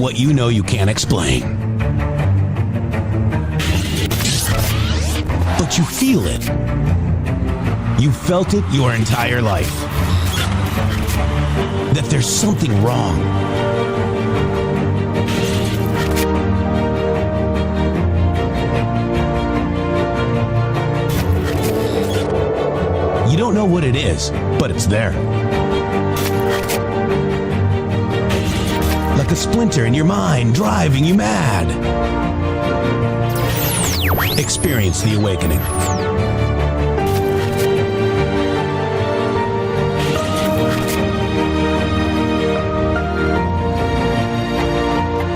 what you know you can't explain. But you feel it. You felt it your entire life. That there's something wrong. You don't know what it is, but it's there. Like a splinter in your mind, driving you mad. Experience the awakening.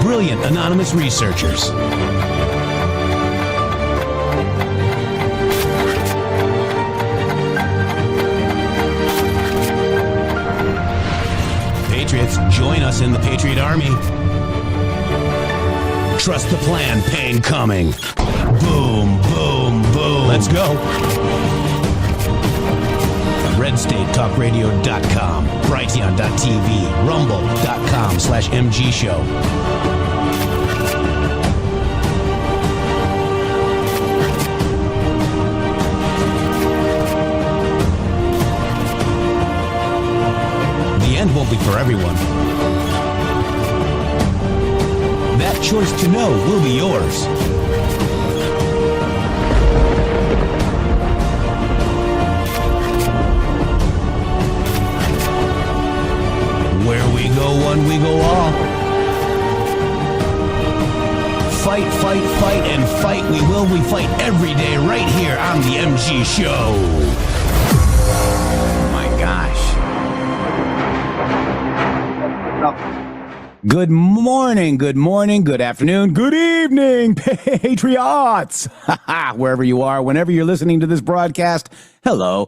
Brilliant anonymous researchers. Patriots, join us in the Patriot Army. Trust the plan, pain coming. Boom, boom, boom. Let's go. RedStateTalkRadio.com, Brighteon.tv, Rumble.com/MG Show. The end won't be for everyone. That choice to know will be yours. Where we go one, we go all. Fight, fight, fight, and fight we will. We fight every day right here on the MG Show. Oh my gosh. Good morning, good afternoon, good evening, Patriots. Wherever you are, whenever you're listening to this broadcast, hello,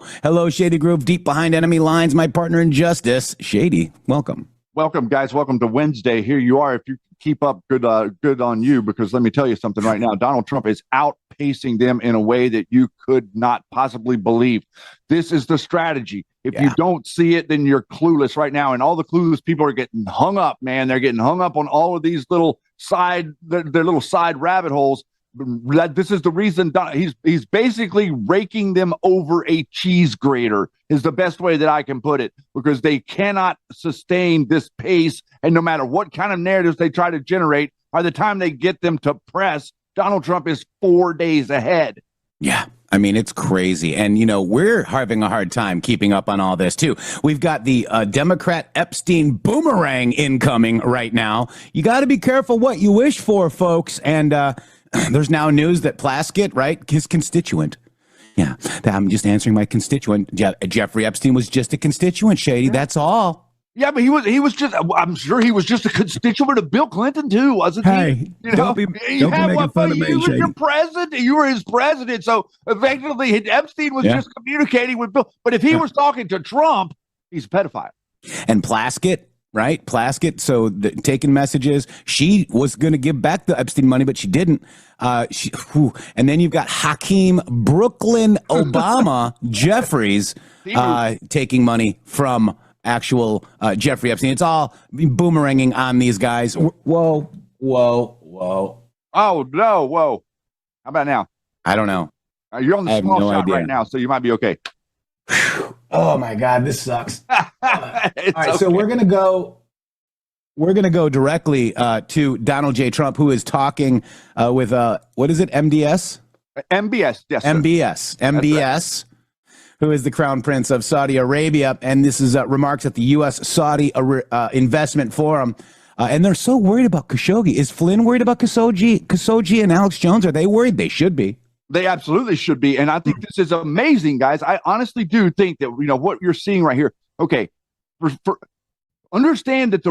Shady Group, deep behind enemy lines, my partner in justice, Shady, welcome. Welcome, guys. Welcome to Wednesday. Here you are. If you keep up, good on you, because let me tell you something right now. Donald Trump is outpacing them in a way that you could not possibly believe. This is the strategy. If you don't see it, then you're clueless right now. And all the clueless people are getting hung up, man. They're getting hung up on all of these little their little side rabbit holes. This is the reason he's basically raking them over a cheese grater is the best way that I can put it, because they cannot sustain this pace. And no matter what kind of narratives they try to generate, by the time they get them to press, Donald Trump is 4 days ahead. Yeah. I mean, it's crazy. And, you know, we're having a hard time keeping up on all this, too. We've got the Democrat Epstein Boomerang incoming right now. You got to be careful what you wish for, folks. And there's now news that Plaskett, right, his constituent. Yeah, I'm just answering my constituent. Jeffrey Epstein was just a constituent, Shady. That's all. Yeah, but he was just, I'm sure he was just a constituent of Bill Clinton, too, wasn't he? You know, don't be making fun of me, you were your president. You were his president. So effectively, Epstein was just communicating with Bill. But if he was talking to Trump, he's a pedophile. And Plaskett, right? Plaskett, so taking messages. She was going to give back the Epstein money, but she didn't. And then you've got Hakeem Brooklyn Obama Jeffries taking money from actual Jeffrey Epstein. It's all boomeranging on these guys. Whoa. Oh, no, whoa. How about now? I don't know. You're on the small shot right now, so you might be okay. Oh, my God, this sucks. All right, okay. So we're going to go directly to Donald J. Trump, who is talking with, what is it, MDS? MBS, yes, sir. MBS. Who is the crown prince of Saudi Arabia. And this is remarks at the U.S.-Saudi Investment Forum. And they're so worried about Khashoggi. Is Flynn worried about Khashoggi and Alex Jones? Are they worried? They should be. They absolutely should be. And I think this is amazing, guys. I honestly do think that, you know, what you're seeing right here. Okay, understand that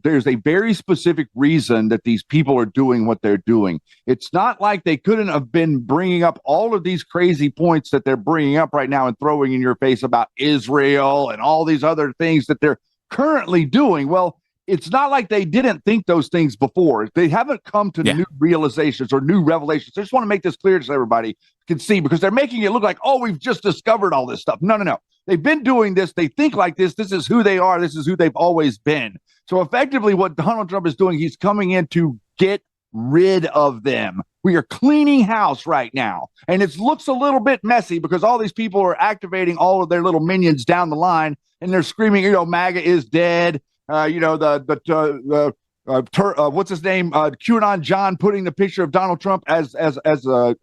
there's a very specific reason that these people are doing what they're doing. It's not like they couldn't have been bringing up all of these crazy points that they're bringing up right now and throwing in your face about Israel and all these other things that they're currently doing. Well, it's not like they didn't think those things before. They haven't come to new realizations or new revelations. I just want to make this clear so everybody can see, because they're making it look like, oh, we've just discovered all this stuff. No. They've been doing this. They think like this. This is who they are. This is who they've always been. So effectively what Donald Trump is doing, he's coming in to get rid of them. We are cleaning house right now. And it looks a little bit messy because all these people are activating all of their little minions down the line, and they're screaming, MAGA is dead. What's his name? QAnon John putting the picture of Donald Trump as a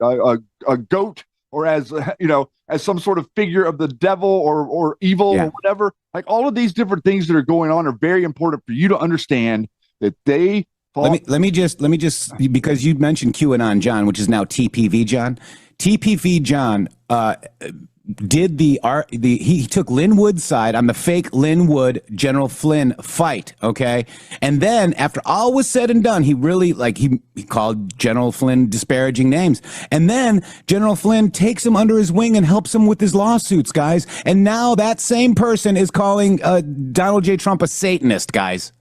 goat, or as some sort of figure of the devil or evil or whatever. Like, all of these different things that are going on are very important for you to understand that they. Let me just because you mentioned QAnon John, which is now TPV John. TPV John he took Lynn Wood's side on the fake Lynn Wood General Flynn fight, okay? And then after all was said and done, he really he called General Flynn disparaging names. And then General Flynn takes him under his wing and helps him with his lawsuits, guys. And now that same person is calling Donald J. Trump a Satanist, guys.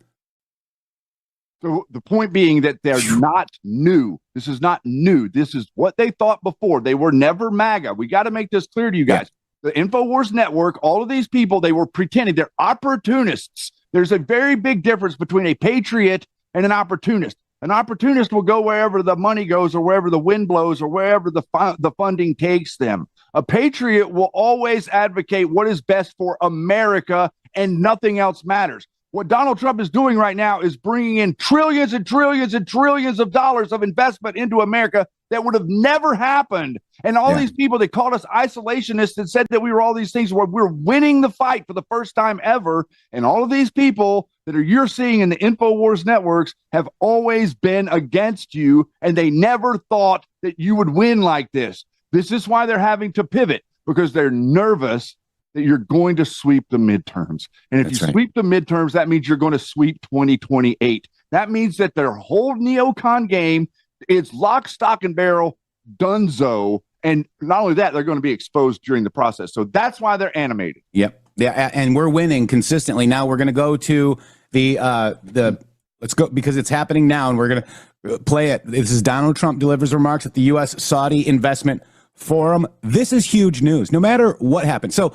So the point being that they're not new. This is not new. This is what they thought before. They were never MAGA. We got to make this clear to you guys. The InfoWars Network, all of these people, they were pretending. They're opportunists. There's a very big difference between a patriot and an opportunist. An opportunist will go wherever the money goes, or wherever the wind blows, or wherever the funding takes them. A patriot will always advocate what is best for America, and nothing else matters. What Donald Trump is doing right now is bringing in trillions and trillions and trillions of dollars of investment into America that would have never happened. And all these people that called us isolationists and said that we were all these things, where we're winning the fight for the first time ever. And all of these people that you're seeing in the InfoWars networks have always been against you, and they never thought that you would win like this. This is why they're having to pivot, because they're nervous that you're going to sweep the midterms. And if you sweep the midterms, that means you're going to sweep 2028. That means that their whole neocon game is lock, stock, and barrel, donezo. And not only that, they're going to be exposed during the process. So that's why they're animated. Yep. Yeah, and we're winning consistently. Now we're going to go to let's go, because it's happening now, and we're going to play it. This is Donald Trump delivers remarks at the U.S. Saudi Investment Forum. This is huge news, no matter what happens. So,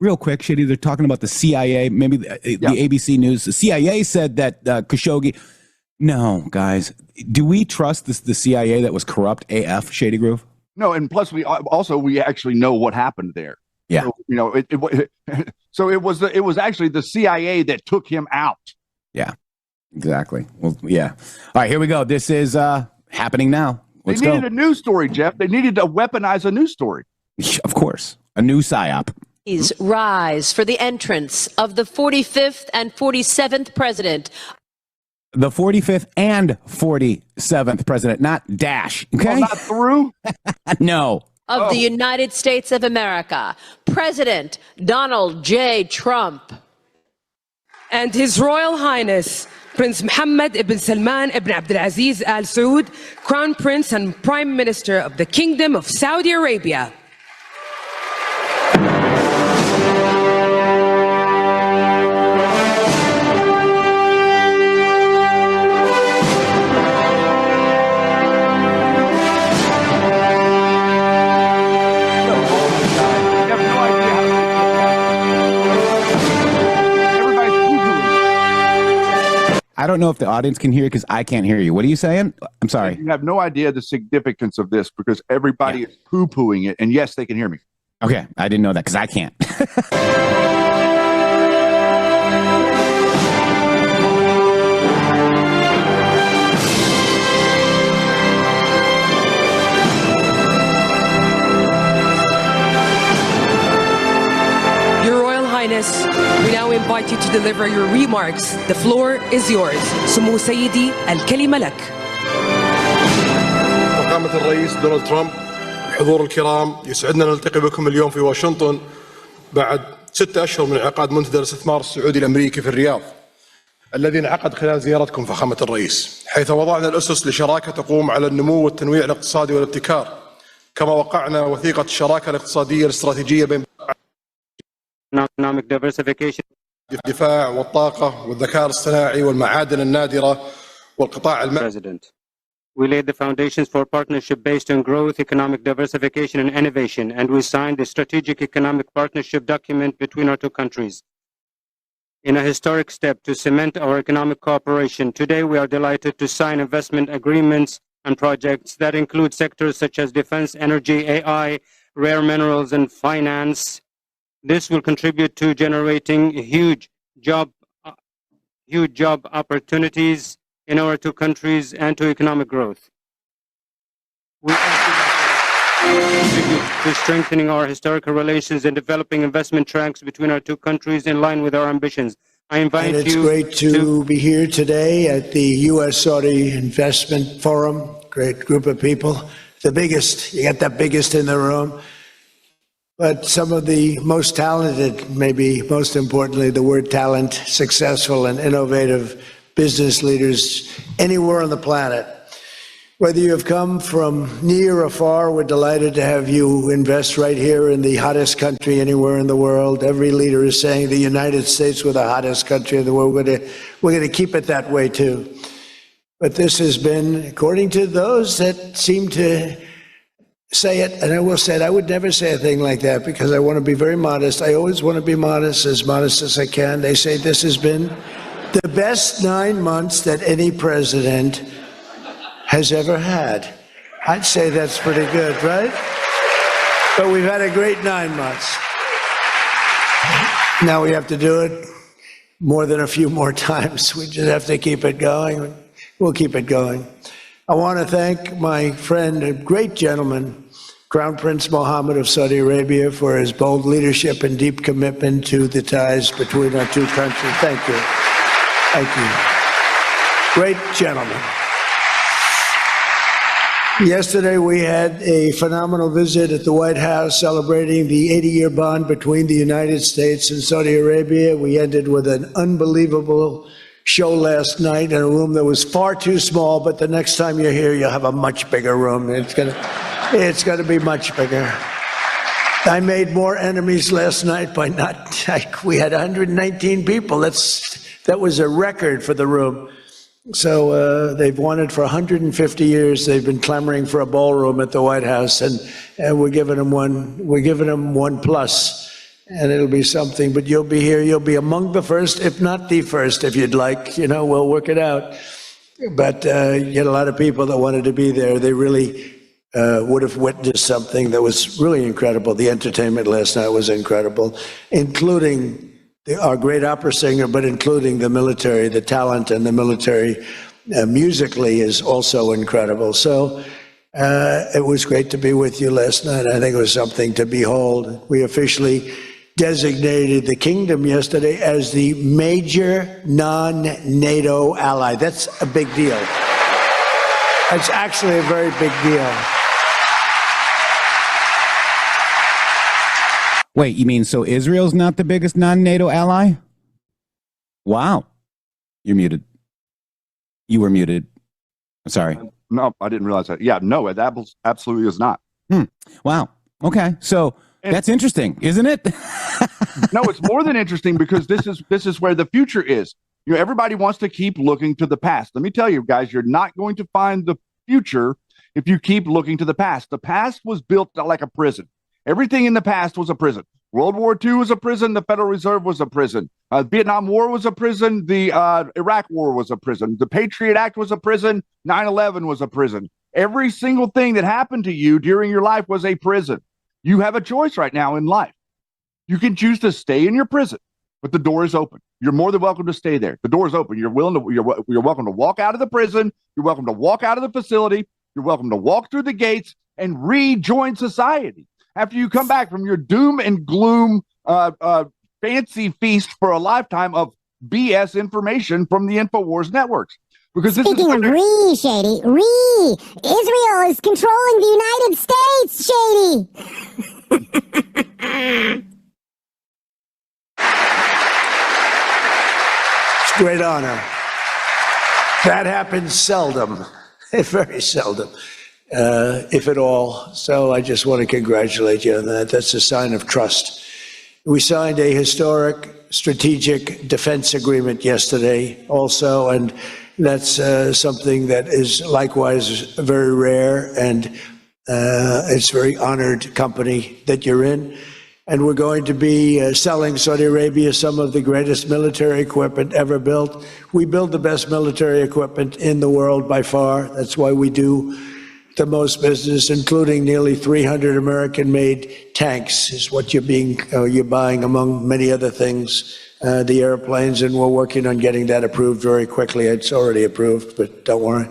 real quick, Shitty, they're talking about the CIA, maybe the ABC News. The CIA said that Khashoggi. No, guys, do we trust the CIA that was corrupt AF, Shady Groove? No, and plus we actually know what happened there. Yeah, so, it was actually the CIA that took him out. Yeah, exactly. Well, yeah. All right, here we go. This is happening now. Let's they needed a news story, Jeff. They needed to weaponize a news story. Of course, a new psyop. Rise for the entrance of the 45th and 47th president. The 45th and 47th president, not dash. Okay, well, not through. No. Of the United States of America, President Donald J. Trump. And His Royal Highness Prince Mohammed ibn Salman ibn Abdulaziz Al Saud, Crown Prince and Prime Minister of the Kingdom of Saudi Arabia. I don't know if the audience can hear because I can't hear you. What are you saying? I'm sorry. You have no idea the significance of this because everybody is poo-pooing it. And yes, they can hear me. Okay. I didn't know that because I can't. We now invite you to deliver your remarks. The floor is yours. سمو سيدي الكلمة لك. فخامة الرئيس دونالد ترامب، الحضور الكرام، يسعدنا نلتقي بكم اليوم في واشنطن بعد 6 أشهر من انعقاد منتدى الاستثمار السعودي الأمريكي في الرياض، الذي انعقد خلال زيارتكم فخامة الرئيس، حيث وضعنا الأسس لشراكة تقوم على النمو والتنويع الاقتصادي والابتكار، كما وقعنا وثيقة الشراكة الاقتصادية الاستراتيجية بين economic diversification, الدفاع والطاقة والذكاء الاصطناعي والمعادن النادرة والقطاع المالي. President, we laid the foundations for partnership based on growth, economic diversification and innovation, and we signed the strategic economic partnership document between our two countries. in a historic step to cement our economic cooperation. Today, we are delighted to sign investment agreements and projects that include sectors such as defense, energy, AI, rare minerals, and finance. This will contribute to generating huge job opportunities in our two countries and to economic growth. We contribute to strengthening our historical relations and developing investment tracks between our two countries in line with our ambitions. I invite you. And it's great to be here today at the U.S.-Saudi Investment Forum. Great group of people. The biggest, you got the biggest in the room. But some of the most talented, maybe most importantly, the word talent, successful and innovative business leaders anywhere on the planet. Whether you have come from near or far, we're delighted to have you invest right here in the hottest country anywhere in the world. Every leader is saying the United States we're the hottest country in the world. We're going to keep it that way too. But this has been, according to those that seem to say it, and I will say it, I would never say a thing like that because I want to be very modest. I always want to be modest as I can. They say this has been the best 9 months that any president has ever had. I'd say that's pretty good, right? But we've had a great 9 months. Now we have to do it more than a few more times. We just have to keep it going. We'll keep it going. I want to thank my friend, a great gentleman, Crown Prince Mohammed of Saudi Arabia, for his bold leadership and deep commitment to the ties between our two countries. Thank you. Thank you. Great gentleman. Yesterday, we had a phenomenal visit at the White House celebrating the 80-year bond between the United States and Saudi Arabia. We ended with an unbelievable show last night in a room that was far too small, but the next time you're here, you'll have a much bigger room. It's gonna be much bigger. I made more enemies last night by we had 119 people. That was a record for the room. So they've wanted for 150 years. They've been clamoring for a ballroom at the White House, and we're giving them one. We're giving them one plus, and it'll be something. But you'll be here. You'll be among the first, if not the first, if you'd like. You know, we'll work it out. But you had a lot of people that wanted to be there. They really would have witnessed something that was really incredible. The entertainment last night was incredible, including our great opera singer, but including the military. The talent in the military musically is also incredible. So it was great to be with you last night. I think it was something to behold. We officially designated the kingdom yesterday as the major non-NATO ally. That's a big deal. That's actually a very big deal. Wait, you mean so Israel's not the biggest non-NATO ally? Wow. You're muted. You were muted. Sorry. No, I didn't realize that. Yeah, no, it absolutely is not. Wow. Okay. So that's interesting, isn't it? No, it's more than interesting because this is where the future is. You know, everybody wants to keep looking to the past. Let me tell you guys, you're not going to find the future if you keep looking to the past. The past was built like a prison. Everything in the past was a prison. World War II was a prison. The Federal Reserve was a prison. Vietnam War was a prison. The Iraq War was a prison. The Patriot Act was a prison. 9/11 was a prison. Every single thing that happened to you during your life was a prison. You have a choice right now in life. You can choose to stay in your prison, but the door is open. You're more than welcome to stay there. The door is open. You're welcome to walk out of the prison. You're welcome to walk out of the facility. You're welcome to walk through the gates and rejoin society. After you come back from your doom and gloom fancy feast for a lifetime of BS information from the InfoWars networks. Because this Speaking of Shady, Israel is controlling the United States, Shady. It's a great honor. That happens seldom, very seldom. If at all. So I just want to congratulate you on that. That's a sign of trust. We signed a historic strategic defense agreement yesterday also, and that's something that is likewise very rare, and it's very honored company that you're in. and we're going to be selling Saudi Arabia some of the greatest military equipment ever built. We build the best military equipment in the world by far. That's why we do the most business, including nearly 300 American-made tanks, is what you're buying, among many other things, the airplanes, and we're working on getting that approved very quickly. It's already approved, but don't worry.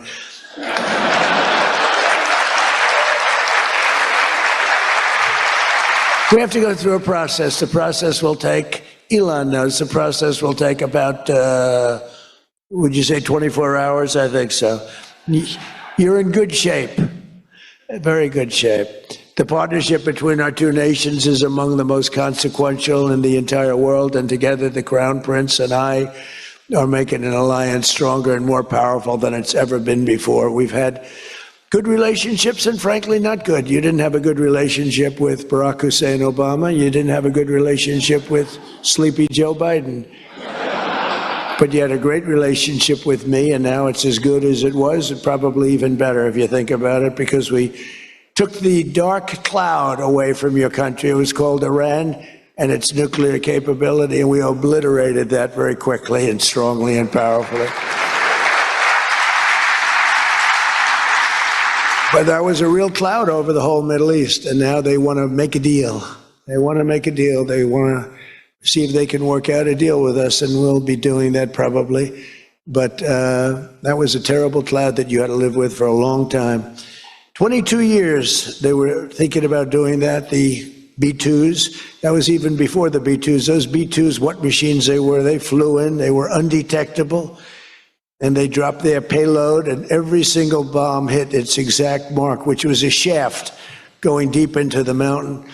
We have to go through a process. The process will take, Elon knows, the process will take about, would you say 24 hours? I think so. You're in good shape, very good shape. The partnership between our two nations is among the most consequential in the entire world, and together the Crown Prince and I are making an alliance stronger and more powerful than it's ever been before. We've had good relationships and frankly not good. You didn't have a good relationship with Barack Hussein Obama. You didn't have a good relationship with Sleepy Joe Biden. But you had a great relationship with me, and now it's as good as it was, and probably even better if you think about it, because we took the dark cloud away from your country. It was called Iran and its nuclear capability, and we obliterated that very quickly and strongly and powerfully. But that was a real cloud over the whole Middle East, and now they want to make a deal. They want to make a deal. They want to see if they can work out a deal with us, and we'll be doing that probably. But that was a terrible cloud that you had to live with for a long time. 22 years they were thinking about doing that, the B-2s. That was even before the B-2s. Those B-2s, what machines they were, they flew in, they were undetectable, and they dropped their payload, and every single bomb hit its exact mark, which was a shaft going deep into the mountain.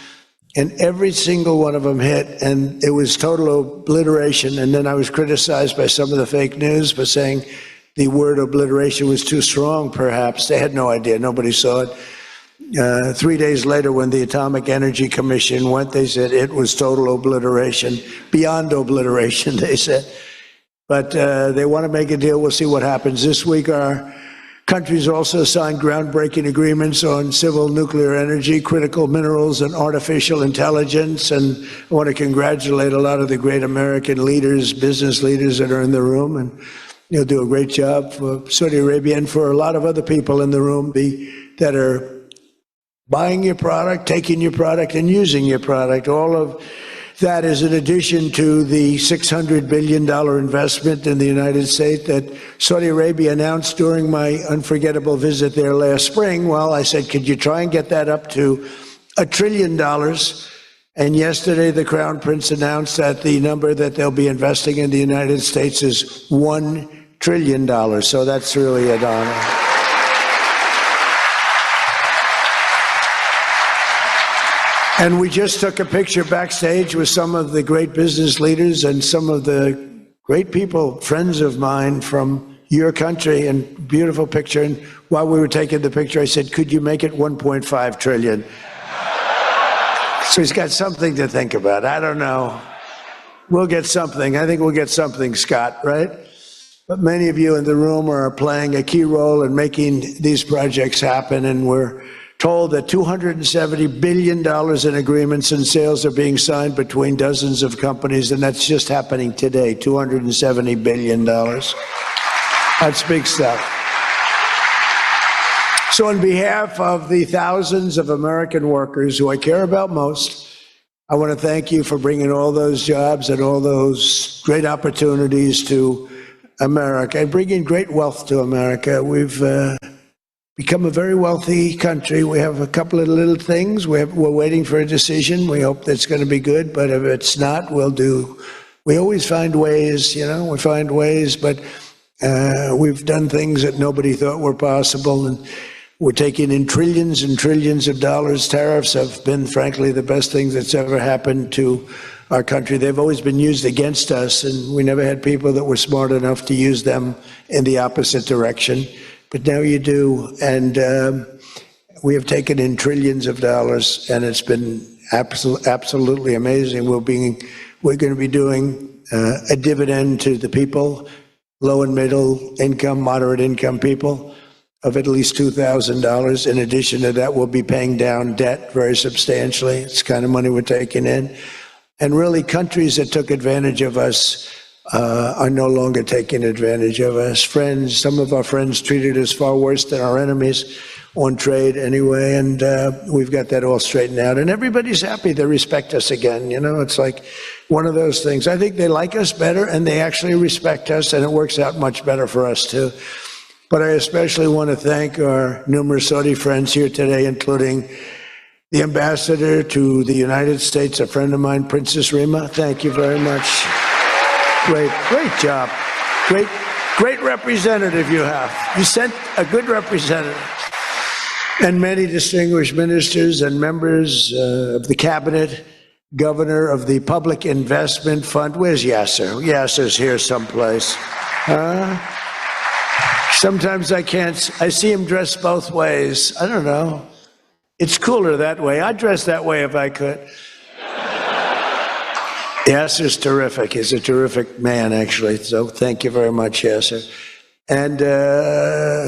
And every single one of them hit, and it was total obliteration. And then I was criticized by some of the fake news for saying the word obliteration was too strong, perhaps. They had no idea. Nobody saw it. 3 days later, when the Atomic Energy Commission went, they said it was total obliteration, beyond obliteration, they said. But they want to make a deal. We'll see what happens. This week, our countries also signed groundbreaking agreements on civil nuclear energy, critical minerals, and artificial intelligence. And I want to congratulate a lot of the great American leaders, business leaders that are in the room. And you'll do a great job for Saudi Arabia and for a lot of other people in the room that are buying your product, taking your product, and using your product. All of that is in addition to the $600 billion investment in the United States that Saudi Arabia announced during my unforgettable visit there last spring. Well, I said, could you try and get that up to $1 trillion? And yesterday, the Crown Prince announced that the number that they'll be investing in the United States is $1 trillion. So that's really an honor. And we just took a picture backstage with some of the great business leaders and some of the great people, friends of mine from your country, and beautiful picture. And while we were taking the picture, I said, could you make it 1.5 trillion? So he's got something to think about. I don't know. We'll get something. I think we'll get something, Scott, right? But many of you in the room are playing a key role in making these projects happen, and we're told that $270 billion in agreements and sales are being signed between dozens of companies, and that's just happening today, $270 billion. That's big stuff. So on behalf of the thousands of American workers who I care about most, I want to thank you for bringing all those jobs and all those great opportunities to America and bringing great wealth to America. We've become a very wealthy country. We have a couple of little things. We're waiting for a decision. We hope that's going to be good, but if it's not, we always find ways, we find ways, but we've done things that nobody thought were possible, and we're taking in trillions and trillions of dollars. Tariffs have been, frankly, the best thing that's ever happened to our country. They've always been used against us, and we never had people that were smart enough to use them in the opposite direction. But now you do, and we have taken in trillions of dollars, and it's been absolutely amazing. We're going to be doing a dividend to the people, low and middle income, moderate income people. of at least $2,000. In addition to that, we'll be paying down debt very substantially. It's the kind of money we're taking in. And really, countries that took advantage of us are no longer taking advantage of us. Friends, some of our friends treated us far worse than our enemies on trade anyway, and we've got that all straightened out. And everybody's happy. They respect us again. You know, it's like one of those things. I think they like us better, and they actually respect us, and it works out much better for us, too. But I especially want to thank our numerous Saudi friends here today, including the ambassador to the United States, a friend of mine, Princess Rima. Thank you very much. Great job. Great representative you have. You sent a good representative. And many distinguished ministers and members of the cabinet, governor of the Public Investment Fund. Where's Yasser? Yasser's here someplace. Sometimes I see him dressed both ways. I don't know. It's cooler that way. I'd dress that way if I could. Yasser's terrific. He's a terrific man, actually. So thank you very much, Yasser. And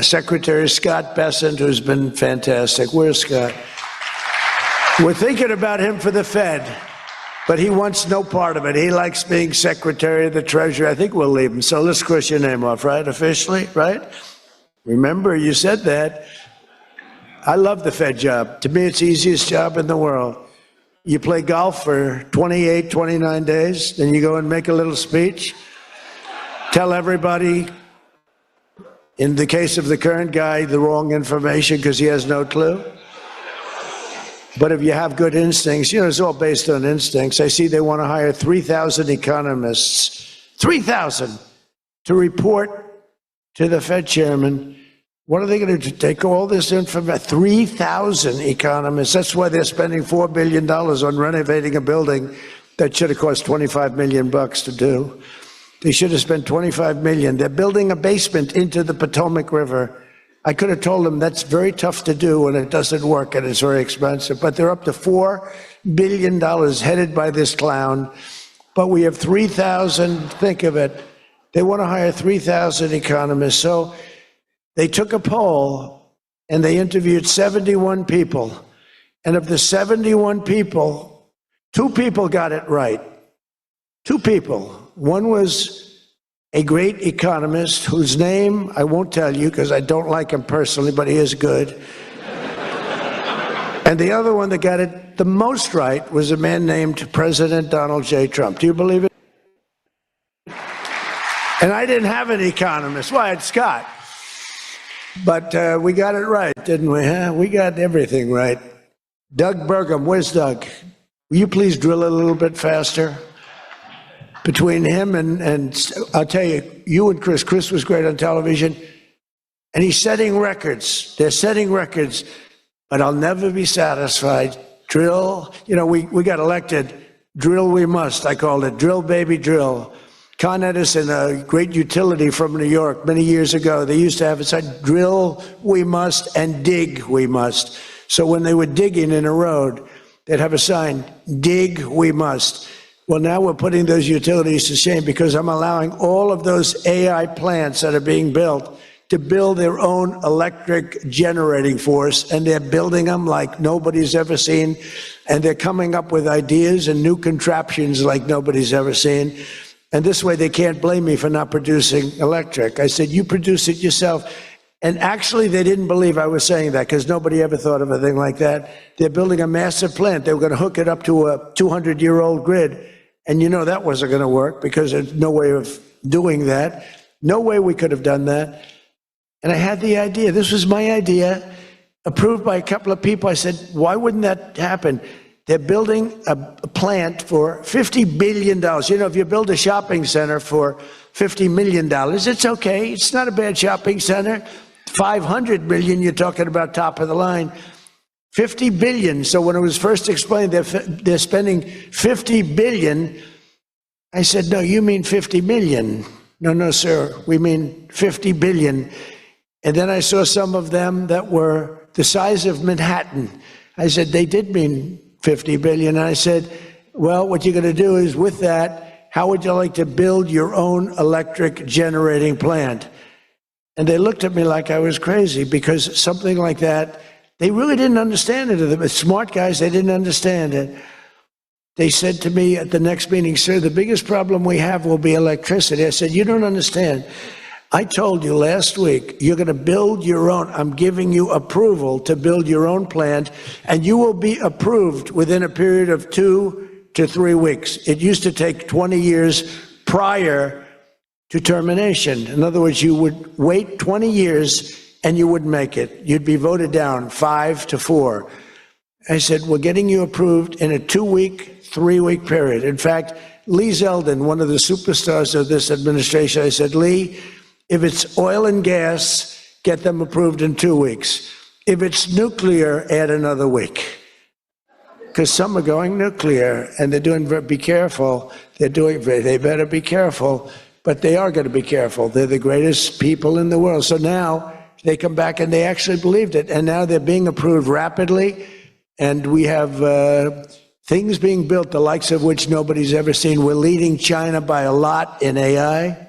Secretary Scott Bessent, who's been fantastic. Where's Scott? We're thinking about him for the Fed, but he wants no part of it. He likes being Secretary of the Treasury. I think we'll leave him. So let's cross your name off, right? Officially, right? Remember, you said that. I love the Fed job. To me, it's the easiest job in the world. You play golf for 28, 29 days, then you go and make a little speech, tell everybody, in the case of the current guy, the wrong information because he has no clue. But if you have good instincts, you know, it's all based on instincts. I see they want to hire 3,000 economists, 3,000, to report to the Fed chairman. What are they going to do? Take all this information? 3,000 economists. That's why they're spending $4 billion on renovating a building that should have cost $25 million to do. They should have spent $25 million. They're building a basement into the Potomac River. I could have told them that's very tough to do and it doesn't work and it's very expensive. But they're up to $4 billion headed by this clown. But we have 3,000, think of it. They want to hire 3,000 economists. So they took a poll and they interviewed 71 people. And of the 71 people, 2 people got it right. 2 people. One was a great economist whose name I won't tell you because I don't like him personally, but he is good. And the other one that got it the most right was a man named President Donald J. Trump. Do you believe it? And I didn't have an economist. Well, I had Scott. But we got it right, didn't we? Huh? We got everything right. Doug Burgum, where's Doug? Will you please drill a little bit faster? Between him and I'll tell you, you and Chris was great on television, and he's setting records. They're setting records, but I'll never be satisfied. Drill, you know, we got elected. Drill we must, I called it. Drill, baby, drill. Con Edison, a great utility from New York many years ago, they used to have it said, drill we must and dig we must. So when they were digging in a road, they'd have a sign, dig we must. Well, now we're putting those utilities to shame because I'm allowing all of those AI plants that are being built to build their own electric generating force, and they're building them like nobody's ever seen, and they're coming up with ideas and new contraptions like nobody's ever seen. And this way they can't blame me for not producing electric. I said, you produce it yourself. And actually they didn't believe I was saying that because nobody ever thought of a thing like that. They're building a massive plant. They were going to hook it up to a 200-year-old grid. And you know that wasn't going to work because there's no way of doing that. No way we could have done that. And I had the idea. This was my idea, approved by a couple of people. I said, why wouldn't that happen? They're building a plant for $50 billion. You know, if you build a shopping center for $50 million, it's okay. It's not a bad shopping center. $500 million, you're talking about top of the line. $50 billion. So when it was first explained, they're spending $50 billion. I said, no, you mean 50 million. No, sir, we mean 50 billion. And then I saw some of them that were the size of Manhattan. I said, they did mean 50 billion. And I said, well, what you're going to do is with that, how would you like to build your own electric generating plant? And they looked at me like I was crazy because something like that, they really didn't understand it. The smart guys, they didn't understand it. They said to me at the next meeting, sir, the biggest problem we have will be electricity. I said, you don't understand. I told you last week, you're going to build your own. I'm giving you approval to build your own plant, and you will be approved within a period of 2 to 3 weeks. It used to take 20 years prior to termination. In other words, you would wait 20 years and you wouldn't make it. You'd be voted down 5 to 4. I said, we're getting you approved in a 2-week, 3-week period. In fact, Lee Zeldin, one of the superstars of this administration, I said, Lee, if it's oil and gas, get them approved in 2 weeks. If it's nuclear, add another week. Because some are going nuclear, and they're doing, be careful, they better be careful, but they are going to be careful. They're the greatest people in the world. So now they come back and they actually believed it, and now they're being approved rapidly, and we have things being built, the likes of which nobody's ever seen. We're leading China by a lot in AI.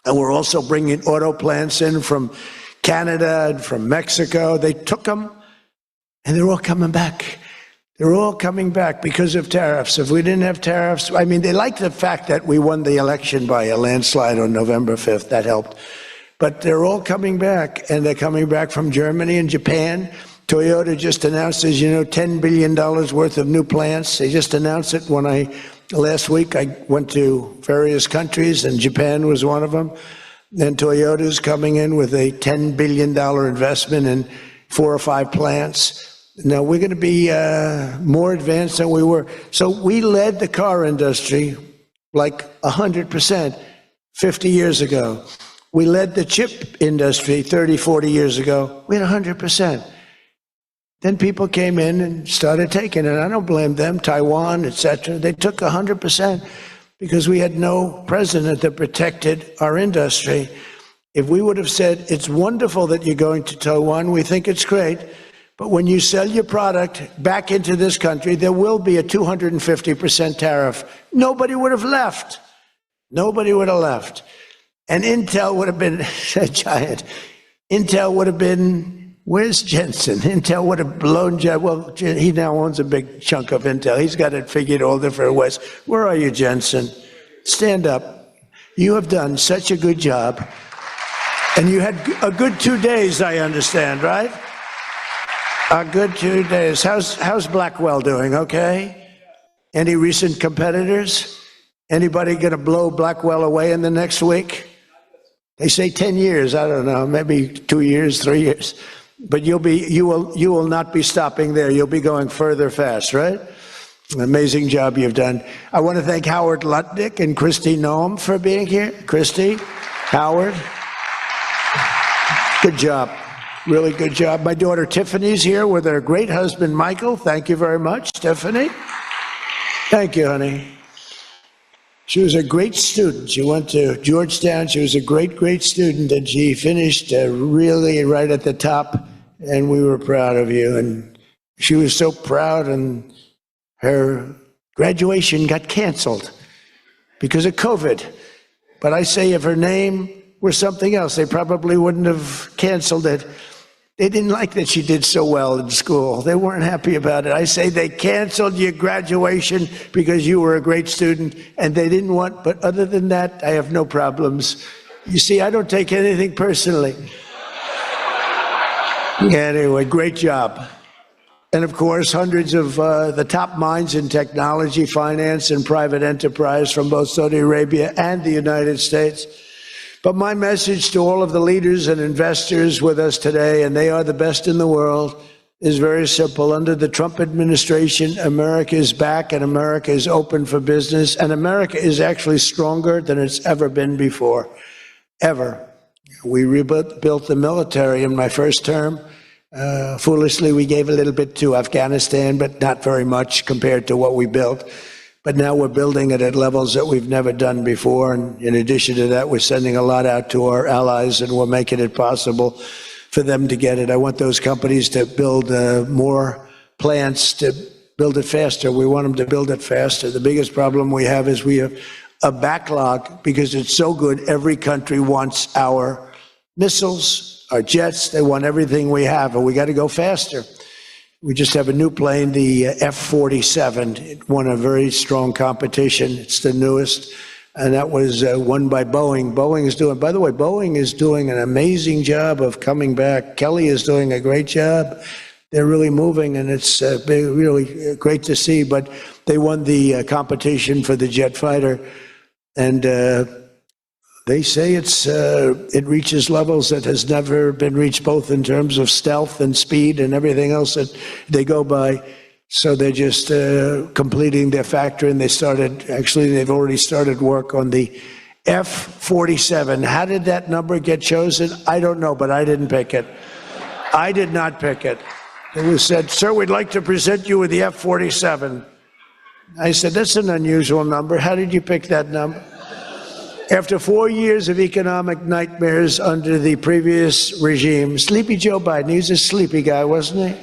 And we're also bringing auto plants in from Canada and from Mexico. They took them, and they're all coming back. They're all coming back because of tariffs. If we didn't have tariffs, I mean, they like the fact that we won the election by a landslide on November 5th. That helped. But they're all coming back, and they're coming back from Germany and Japan. Toyota just announced, as you know, $10 billion worth of new plants. They just announced it last week. I went to various countries, and Japan was one of them. And Toyota's coming in with a $10 billion investment in 4 or 5 plants. Now, we're going to be more advanced than we were. So we led the car industry like 100% 50 years ago. We led the chip industry 30, 40 years ago. We had 100%. Then people came in and started taking it. I don't blame them, Taiwan, etc. They took 100% because we had no president that protected our industry. If we would have said, it's wonderful that you're going to Taiwan, we think it's great, but when you sell your product back into this country, there will be a 250% tariff. Nobody would have left. Nobody would have left. And Intel would have been a giant. Intel would have been, where's Jensen? Intel would have blown, well, he now owns a big chunk of Intel. He's got it figured all different ways. Where are you, Jensen? Stand up. You have done such a good job. And you had a good 2 days, I understand, right? A good 2 days. How's Blackwell doing, okay? Any recent competitors? Anybody going to blow Blackwell away in the next week? They say 10 years, I don't know, maybe 2 years, 3 years. But you will not be stopping there. You'll be going further fast, right? Amazing job you've done. I want to thank Howard Lutnick and Christy Noem for being here. Christy, Howard, good job. Really good job. My daughter Tiffany's here with her great husband, Michael. Thank you very much, Tiffany. Thank you, honey. She was a great student. She went to Georgetown. She was a great, great student, and she finished really right at the top, and we were proud of you. And she was so proud, and her graduation got canceled because of COVID. But I say if her name were something else, they probably wouldn't have canceled it. They didn't like that she did so well in school. They weren't happy about it. I say they canceled your graduation because you were a great student, and they didn't want, but other than that, I have no problems. You see, I don't take anything personally. Anyway, great job. And of course, hundreds of the top minds in technology, finance, and private enterprise from both Saudi Arabia and the United States. But my message to all of the leaders and investors with us today, and they are the best in the world, is very simple. Under the Trump administration, America is back and America is open for business, and America is actually stronger than it's ever been before, ever. We rebuilt the military in my first term. Foolishly, we gave a little bit to Afghanistan, but not very much compared to what we built. But now we're building it at levels that we've never done before. And in addition to that, we're sending a lot out to our allies, and we're making it possible for them to get it. I want those companies to build more plants, to build it faster. We want them to build it faster. The biggest problem we have is we have a backlog because it's so good. Every country wants our missiles, our jets. They want everything we have, and we got to go faster. We just have a new plane, the F-47. It won a very strong competition. It's the newest, and that was won by Boeing. By the way, Boeing is doing an amazing job of coming back. Kelly is doing a great job. They're really moving, and it's really great to see. But they won the competition for the jet fighter, and they say it reaches levels that has never been reached, both in terms of stealth and speed and everything else that they go by. So they're just completing their factory, and they've already started work on the F-47. How did that number get chosen? I don't know, but I didn't pick it. I did not pick it. It was said, "Sir, we'd like to present you with the F-47. I said, "That's an unusual number. How did you pick that number?" After 4 years of economic nightmares under the previous regime, Sleepy Joe Biden, he was a sleepy guy, wasn't he?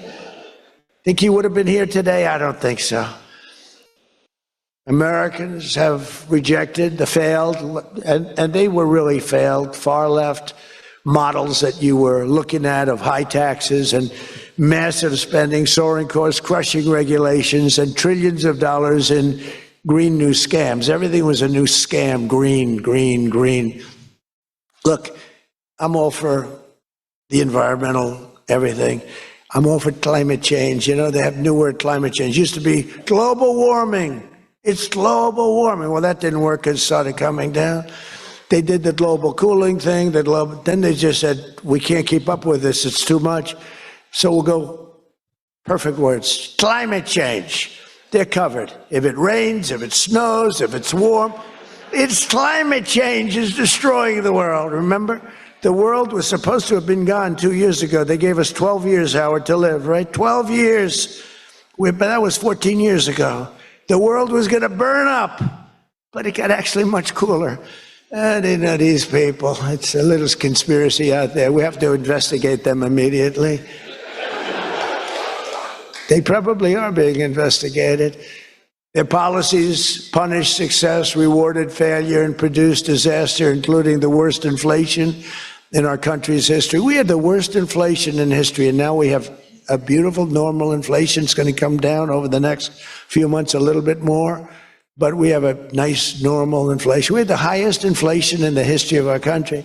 Think he would have been here today? I don't think so. Americans have rejected the failed, and they were really failed, far left models that you were looking at of high taxes and massive spending, soaring costs, crushing regulations, and trillions of dollars in green new scams. Everything was a new scam. Green, green, green. Look, I'm all for the environmental everything. I'm all for climate change. You know, they have new word, climate change. It used to be global warming. It's global warming. Well, that didn't work. It started coming down. They did the global cooling thing. Then they just said, we can't keep up with this. It's too much. So we'll go, perfect words, climate change. They're covered. If it rains, if it snows, if it's warm, it's climate change is destroying the world. Remember, the world was supposed to have been gone 2 years ago. They gave us 12 years, Howard, to live, right? 12 years. But that was 14 years ago. The world was going to burn up, but it got actually much cooler. You know, these people, it's a little conspiracy out there. We have to investigate them immediately. They probably are being investigated. Their policies punished success, rewarded failure, and produced disaster, including the worst inflation in our country's history. We had the worst inflation in history, and now we have a beautiful normal inflation. It's going to come down over the next few months a little bit more, but we have a nice normal inflation. We had the highest inflation in the history of our country.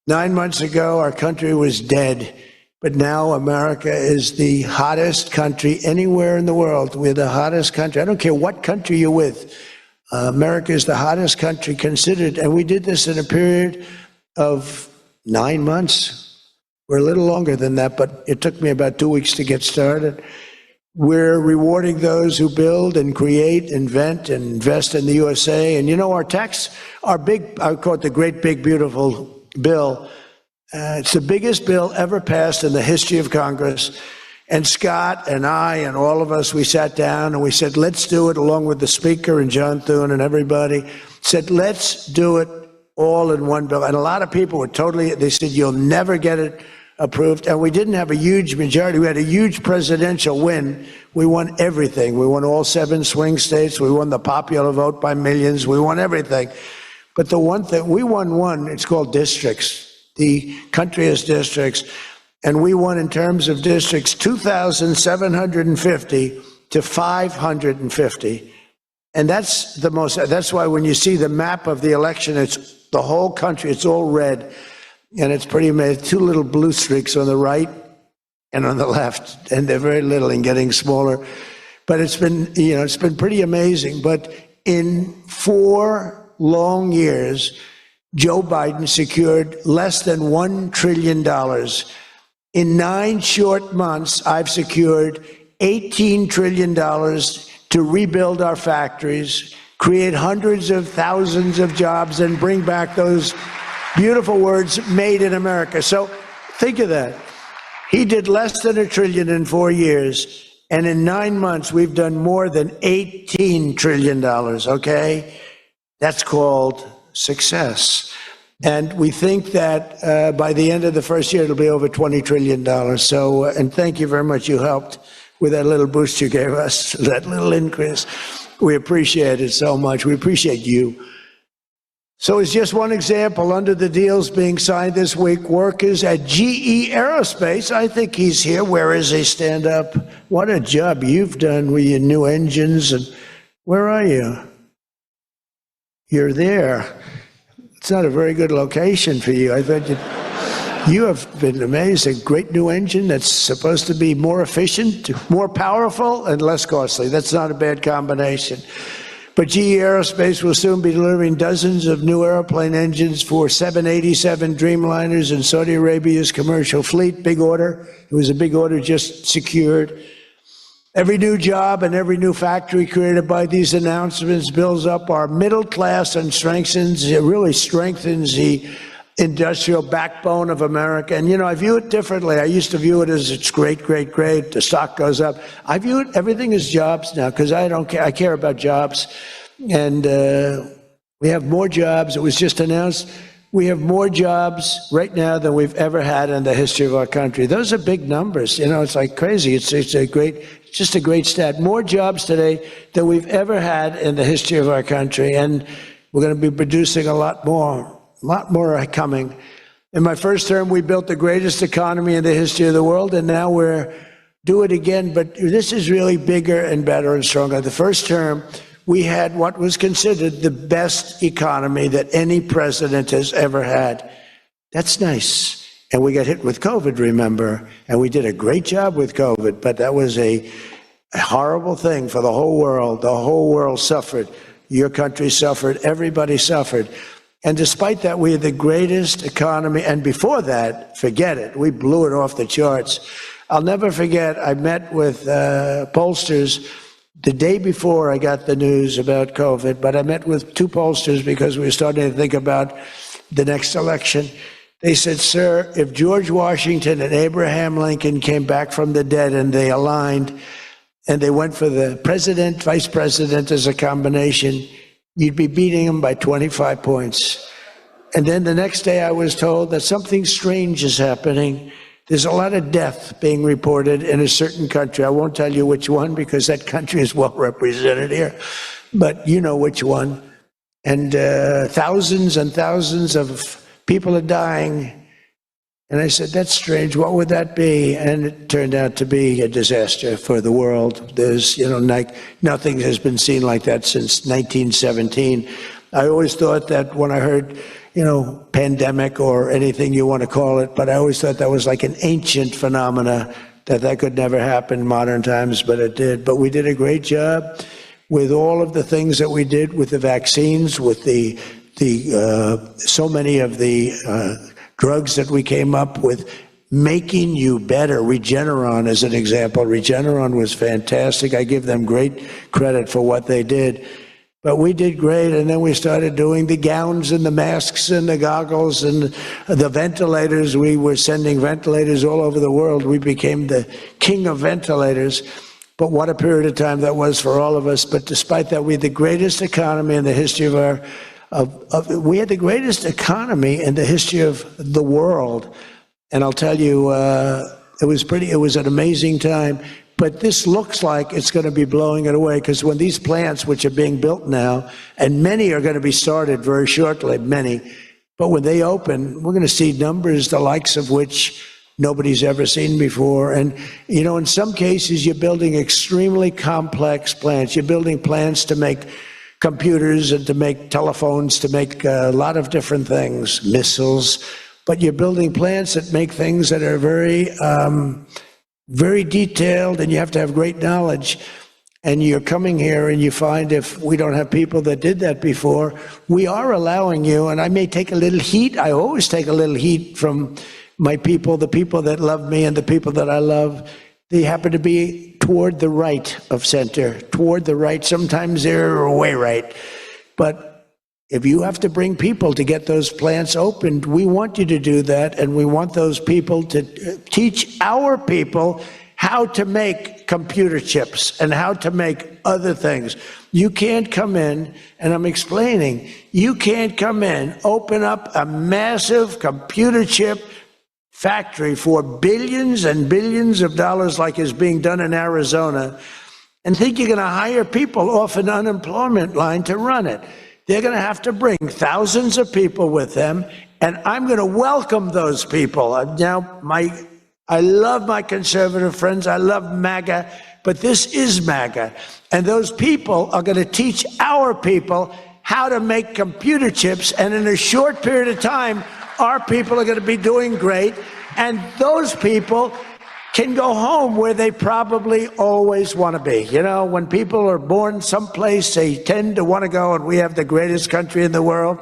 9 months ago, our country was dead. But now America is the hottest country anywhere in the world. We're the hottest country. I don't care what country you're with. America is the hottest country considered. And we did this in a period of 9 months. We're a little longer than that, but it took me about 2 weeks to get started. We're rewarding those who build and create, invent, and invest in the USA. And you know, our big, I call it the great, big, beautiful bill. It's the biggest bill ever passed in the history of Congress. And Scott and I and all of us, we sat down and we said, let's do it, along with the Speaker and John Thune and everybody, said, let's do it all in one bill. And a lot of people were they said, you'll never get it approved. And we didn't have a huge majority. We had a huge presidential win. We won everything. We won all 7 swing states. We won the popular vote by millions. We won everything. But the one thing, we won one, it's called districts. The country has districts, and we won in terms of districts 2,750 to 550. And that's why when you see the map of the election, it's the whole country, it's all red, and it's pretty amazing. 2 little blue streaks on the right and on the left, and they're very little and getting smaller. But it's been pretty amazing. But in 4 long years, Joe Biden secured less than $1 trillion. In 9 short months, I've secured $18 trillion to rebuild our factories, create hundreds of thousands of jobs, and bring back those beautiful words, made in America. So think of that. He did less than $1 trillion in 4 years, and in 9 months, we've done more than $18 trillion, okay? That's called success. And we think that by the end of the first year, it'll be over $20 trillion. So, and thank you very much. You helped with that little boost you gave us, that little increase. We appreciate it so much. We appreciate you. So as just one example, under the deals being signed this week, workers at GE Aerospace, I think he's here. Where is he? Stand up. What a job you've done with your new engines. And where are you? You're there. It's not a very good location for you. I thought you have been amazing. Great new engine that's supposed to be more efficient, more powerful, and less costly. That's not a bad combination. But GE Aerospace will soon be delivering dozens of new airplane engines for 787 Dreamliners in Saudi Arabia's commercial fleet. Big order. It was a big order just secured. Every new job and every new factory created by these announcements builds up our middle class and really strengthens the industrial backbone of America. And, you know, I view it differently. I used to view it as it's great, great, great. The stock goes up. I view it, everything is jobs now because I don't care. I care about jobs. And we have more jobs. It was just announced. We have more jobs right now than we've ever had in the history of our country. Those are big numbers. You know, it's like crazy. It's just a great stat. More jobs today than we've ever had in the history of our country. And we're going to be producing a lot more are coming. In my first term, we built the greatest economy in the history of the world, and now we're do it again. But this is really bigger and better and stronger. The first term, we had what was considered the best economy that any president has ever had. That's nice. And we got hit with COVID, remember? And we did a great job with COVID, but that was a horrible thing for the whole world. The whole world suffered. Your country suffered. Everybody suffered. And despite that, we had the greatest economy. And before that, forget it. We blew it off the charts. I'll never forget, I met with pollsters the day before I got the news about COVID, but I met with two pollsters because we were starting to think about the next election. They said, sir, if George Washington and Abraham Lincoln came back from the dead and they aligned and they went for the president, vice president as a combination, you'd be beating them by 25 points. And then the next day I was told that something strange is happening. There's a lot of death being reported in a certain country. I won't tell you which one because that country is well represented here, but you know which one. And thousands and thousands of people are dying. And I said, that's strange. What would that be? And it turned out to be a disaster for the world. There's, you know, nothing has been seen like that since 1917. I always thought that when I heard, you know, pandemic or anything you want to call it, but I always thought that was like an ancient phenomena, that could never happen in modern times, but it did. But we did a great job with all of the things that we did with the vaccines, with the so many of the drugs that we came up with, making you better. Regeneron is an example. Regeneron was fantastic. I give them great credit for what they did. But we did great, and then we started doing the gowns and the masks and the goggles and the ventilators. We were sending ventilators all over the world. We became the king of ventilators. But what a period of time that was for all of us. But despite that, we had the greatest economy in the history of our we had the greatest economy in the history of the world. And I'll tell you, it was an amazing time. But this looks like it's going to be blowing it away, because when these plants, which are being built now, and many are going to be started very shortly, many, but when they open, we're going to see numbers the likes of which nobody's ever seen before. And, you know, in some cases, you're building extremely complex plants. You're building plants to make computers and to make telephones, to make a lot of different things, missiles, but you're building plants that make things that are very, very detailed, and you have to have great knowledge. And you're coming here and you find, if we don't have people that did that before, we are allowing you, and I may take a little heat. I always take a little heat from my people, the people that love me and the people that I love. They happen to be toward the right of center, toward the right. Sometimes they're way right. But if you have to bring people to get those plants opened, we want you to do that. And we want those people to teach our people how to make computer chips and how to make other things. You can't come in, and I'm explaining, you can't come in, open up a massive computer chip factory for billions and billions of dollars like is being done in Arizona, and think you're going to hire people off an unemployment line to run it. they're going to have to bring thousands of people with them, and I'm going to welcome those people. Now, I love my conservative friends. I love MAGA, but this is MAGA. And those people are going to teach our people how to make computer chips, and in a short period of time, our people are going to be doing great, and those people can go home where they probably always want to be. You know, when people are born someplace, they tend to want to go, and we have the greatest country in the world,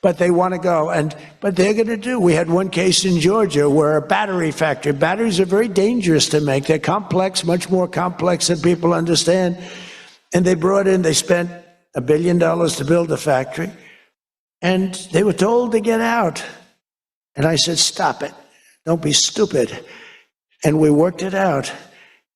but they want to go. But they're going to do. We had one case in Georgia where a battery factory, batteries are very dangerous to make. They're complex, much more complex than people understand. And they spent $1 billion to build a factory, and they were told to get out. And I said, stop it. Don't be stupid. And we worked it out.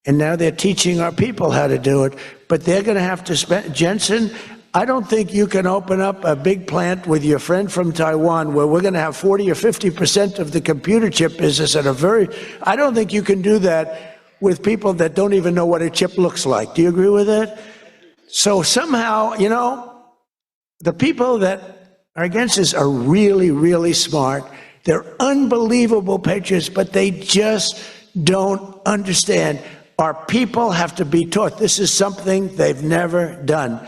And now they're teaching our people how to do it. But they're going to have to spend, Jensen, I don't think you can open up a big plant with your friend from Taiwan where we're going to have 40 or 50% of the computer chip business at I don't think you can do that with people that don't even know what a chip looks like. Do you agree with that? So somehow, you know, the people that are against this are really, really smart. They're unbelievable patriots, but they just don't understand. Our people have to be taught. This is something they've never done.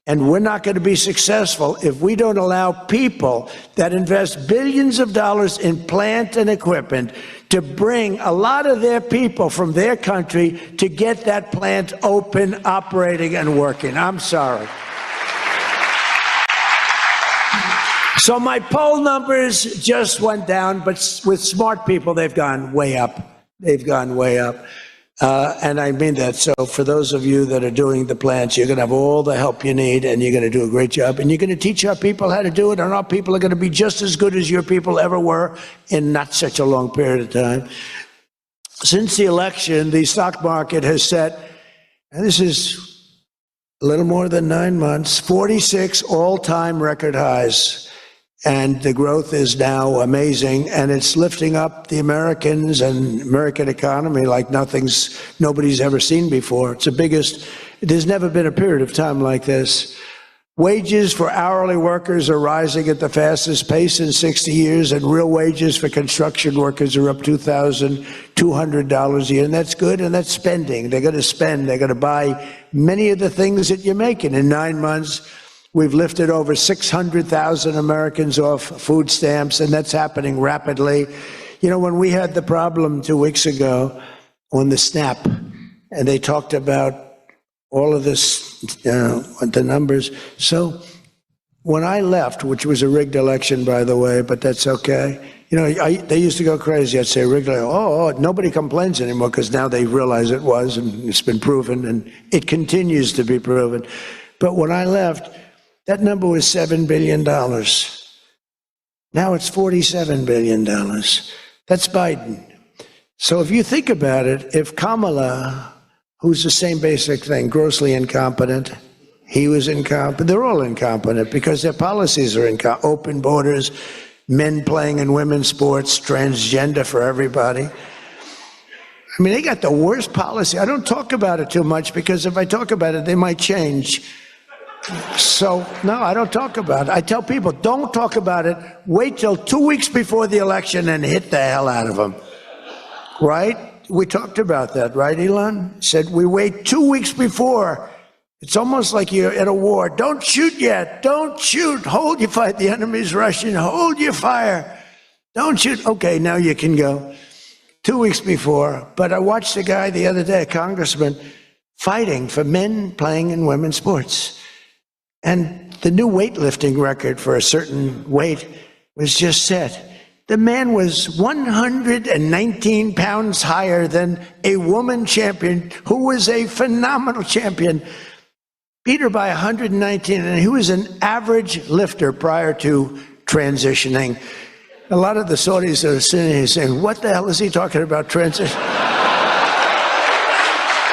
And we're not going to be successful if we don't allow people that invest billions of dollars in plant and equipment to bring a lot of their people from their country to get that plant open, operating, and working. I'm sorry. So my poll numbers just went down, but with smart people, they've gone way up. They've gone way up. And I mean that. So for those of you that are doing the plants, you're going to have all the help you need, and you're going to do a great job. And you're going to teach our people how to do it, and our people are going to be just as good as your people ever were in not such a long period of time. Since the election, the stock market has set, and this is a little more than 9 months, 46 all-time record highs. And the growth is now amazing, and it's lifting up the Americans and American economy like nobody's ever seen before. It's the biggest, there's never been a period of time like this. Wages for hourly workers are rising at the fastest pace in 60 years, and real wages for construction workers are up $2,200 a year, and that's good, and that's spending. They're going to spend. They're going to buy many of the things that you're making. In 9 months, we've lifted over 600,000 Americans off food stamps, and that's happening rapidly. You know, when we had the problem 2 weeks ago on the SNAP, and they talked about all of this, the numbers. So when I left, which was a rigged election, by the way, but that's okay. You know, they used to go crazy. I'd say rigged, nobody complains anymore because now they realize it was, and it's been proven, and it continues to be proven. But when I left, that number was $7 billion. Now it's $47 billion. That's Biden. So if you think about it, if Kamala, who's the same basic thing, grossly incompetent, he was incompetent, they're all incompetent because their policies are incompetent. Open borders, men playing in women's sports, transgender for everybody. I mean, they got the worst policy. I don't talk about it too much because if I talk about it, they might change. So, no, I don't talk about it. I tell people, don't talk about it. Wait till 2 weeks before the election and hit the hell out of them. Right? We talked about that, right, Elon? Said we wait 2 weeks before. It's almost like you're at a war. Don't shoot yet. Don't shoot. Hold your fire. The enemy's rushing. Hold your fire. Don't shoot. Okay, now you can go. 2 weeks before. But I watched a guy the other day, a congressman, fighting for men playing in women's sports. And the new weightlifting record for a certain weight was just set. The man was 119 pounds higher than a woman champion who was a phenomenal champion. Beat her by 119, and he was an average lifter prior to transitioning. A lot of the Saudis are sitting here saying, what the hell is he talking about transition?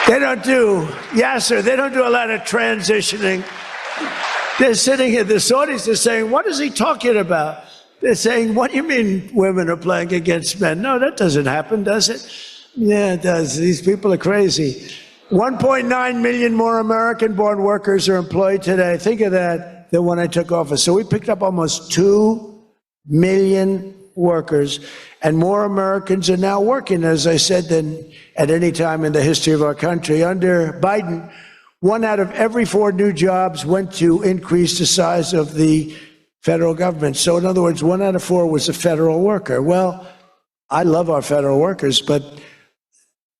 They don't do a lot of transitioning. They're sitting here, the Saudis are saying, what is he talking about? They're saying, what do you mean women are playing against men? No, that doesn't happen, does it? Yeah, it does. These people are crazy. 1.9 million more American-born workers are employed today. Think of that. than when I took office. So we picked up almost 2 million workers, and more Americans are now working, as I said, than at any time in the history of our country. Under Biden, 1 out of every 4 new jobs went to increase the size of the federal government. So in other words, 1 out of 4 was a federal worker. Well, I love our federal workers, but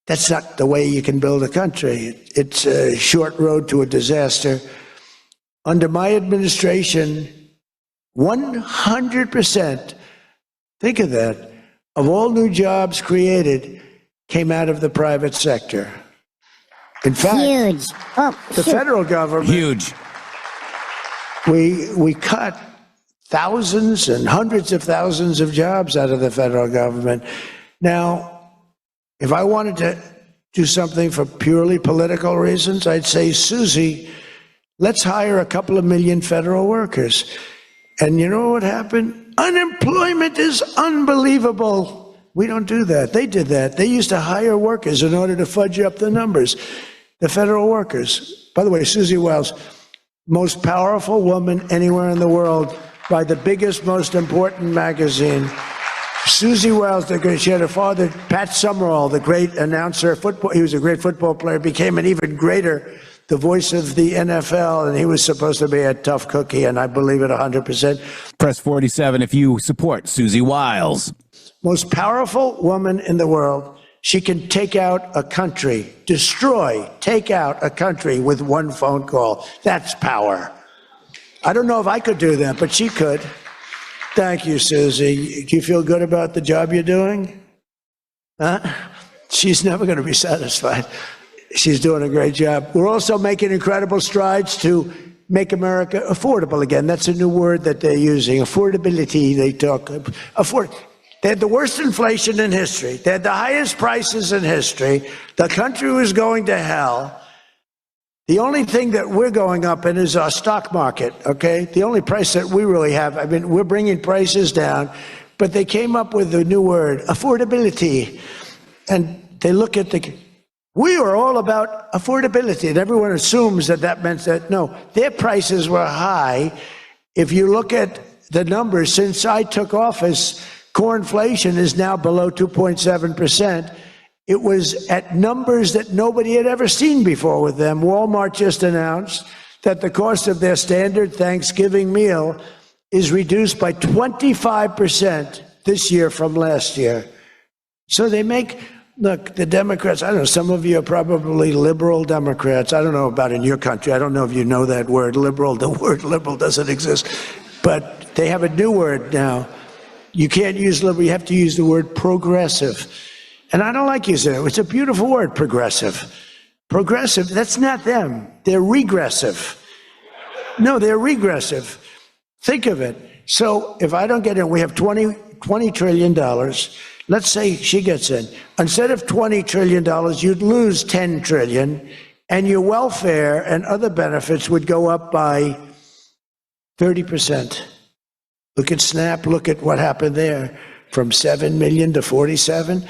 that's not the way you can build a country. It's a short road to a disaster. Under my administration, 100%, think of that, of all new jobs created came out of the private sector. In fact, Huge. the federal government, Huge. we cut thousands and hundreds of thousands of jobs out of the federal government. Now, if I wanted to do something for purely political reasons, I'd say, Susie, let's hire a couple of million federal workers. And you know what happened? Unemployment is unbelievable. We don't do that. They did that. They used to hire workers in order to fudge up the numbers. The federal workers. By the way, Susie Wiles, most powerful woman anywhere in the world by the biggest, most important magazine. Susie Wiles, she had a father, Pat Summerall, the great announcer, football. He was a great football player, became an even greater, the voice of the NFL, and he was supposed to be a tough cookie, and I believe it 100%. Press 47 if you support Susie Wiles. Most powerful woman in the world. She can take out a country, take out a country with one phone call. That's power. I don't know if I could do that, but she could. Thank you, Susie. Do you feel good about the job you're doing? Huh? She's never going to be satisfied. She's doing a great job. We're also making incredible strides to make America affordable again. That's a new word that they're using. Affordability, they talk. They had the worst inflation in history. They had the highest prices in history. The country was going to hell. The only thing that we're going up in is our stock market, okay? The only price that we really have, I mean, we're bringing prices down, but they came up with a new word, affordability. And they look at we are all about affordability, and everyone assumes that that meant that, no, their prices were high. If you look at the numbers, since I took office, core inflation is now below 2.7%. It was at numbers that nobody had ever seen before with them. Walmart just announced that the cost of their standard Thanksgiving meal is reduced by 25% this year from last year. So they look, the Democrats, I don't know, some of you are probably liberal Democrats. I don't know about in your country. I don't know if you know that word, liberal. The word liberal doesn't exist. But they have a new word now. You can't use liberal, you have to use the word progressive. And I don't like using it. It's a beautiful word, progressive. Progressive, that's not them. They're regressive. No, they're regressive. Think of it. So if I don't get in, we have $20 trillion. Let's say she gets in. Instead of $20 trillion, you'd lose $10 trillion, and your welfare and other benefits would go up by 30%. Look at SNAP, look at what happened there. From 7 million to 47.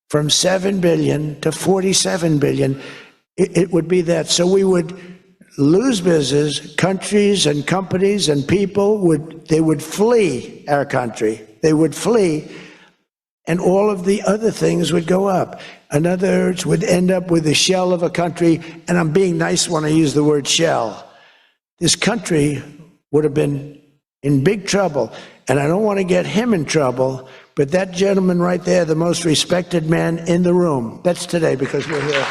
From 7 billion to 47 billion, it would be that. So we would lose business, countries and companies and people would flee our country. They would flee, and all of the other things would go up. In other words, would end up with a shell of a country, and I'm being nice when I use the word shell. This country would have been in big trouble, and I don't want to get him in trouble, but that gentleman right there, the most respected man in the room, that's today because we're here.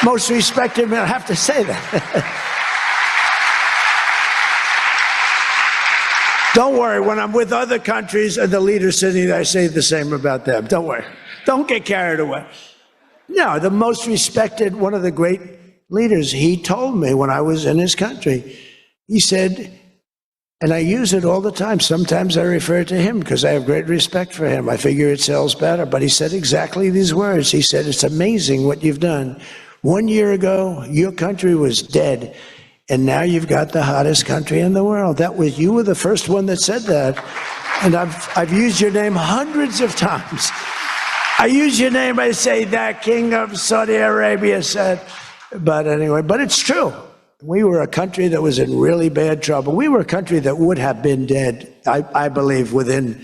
Most respected man, I have to say that. Don't worry, when I'm with other countries and the leaders sitting there, I say the same about them. Don't worry. Don't get carried away. No, the most respected, one of the great leaders, he told me when I was in his country, he said, and I use it all the time. Sometimes I refer to him because I have great respect for him. I figure it sells better. But he said exactly these words. He said, it's amazing what you've done. 1 year ago, your country was dead. And now you've got the hottest country in the world. You were the first one that said that. And I've used your name hundreds of times. I use your name, I say, that King of Saudi Arabia said. But anyway, but it's true. We were a country that was in really bad trouble. We were a country that would have been dead, I believe, within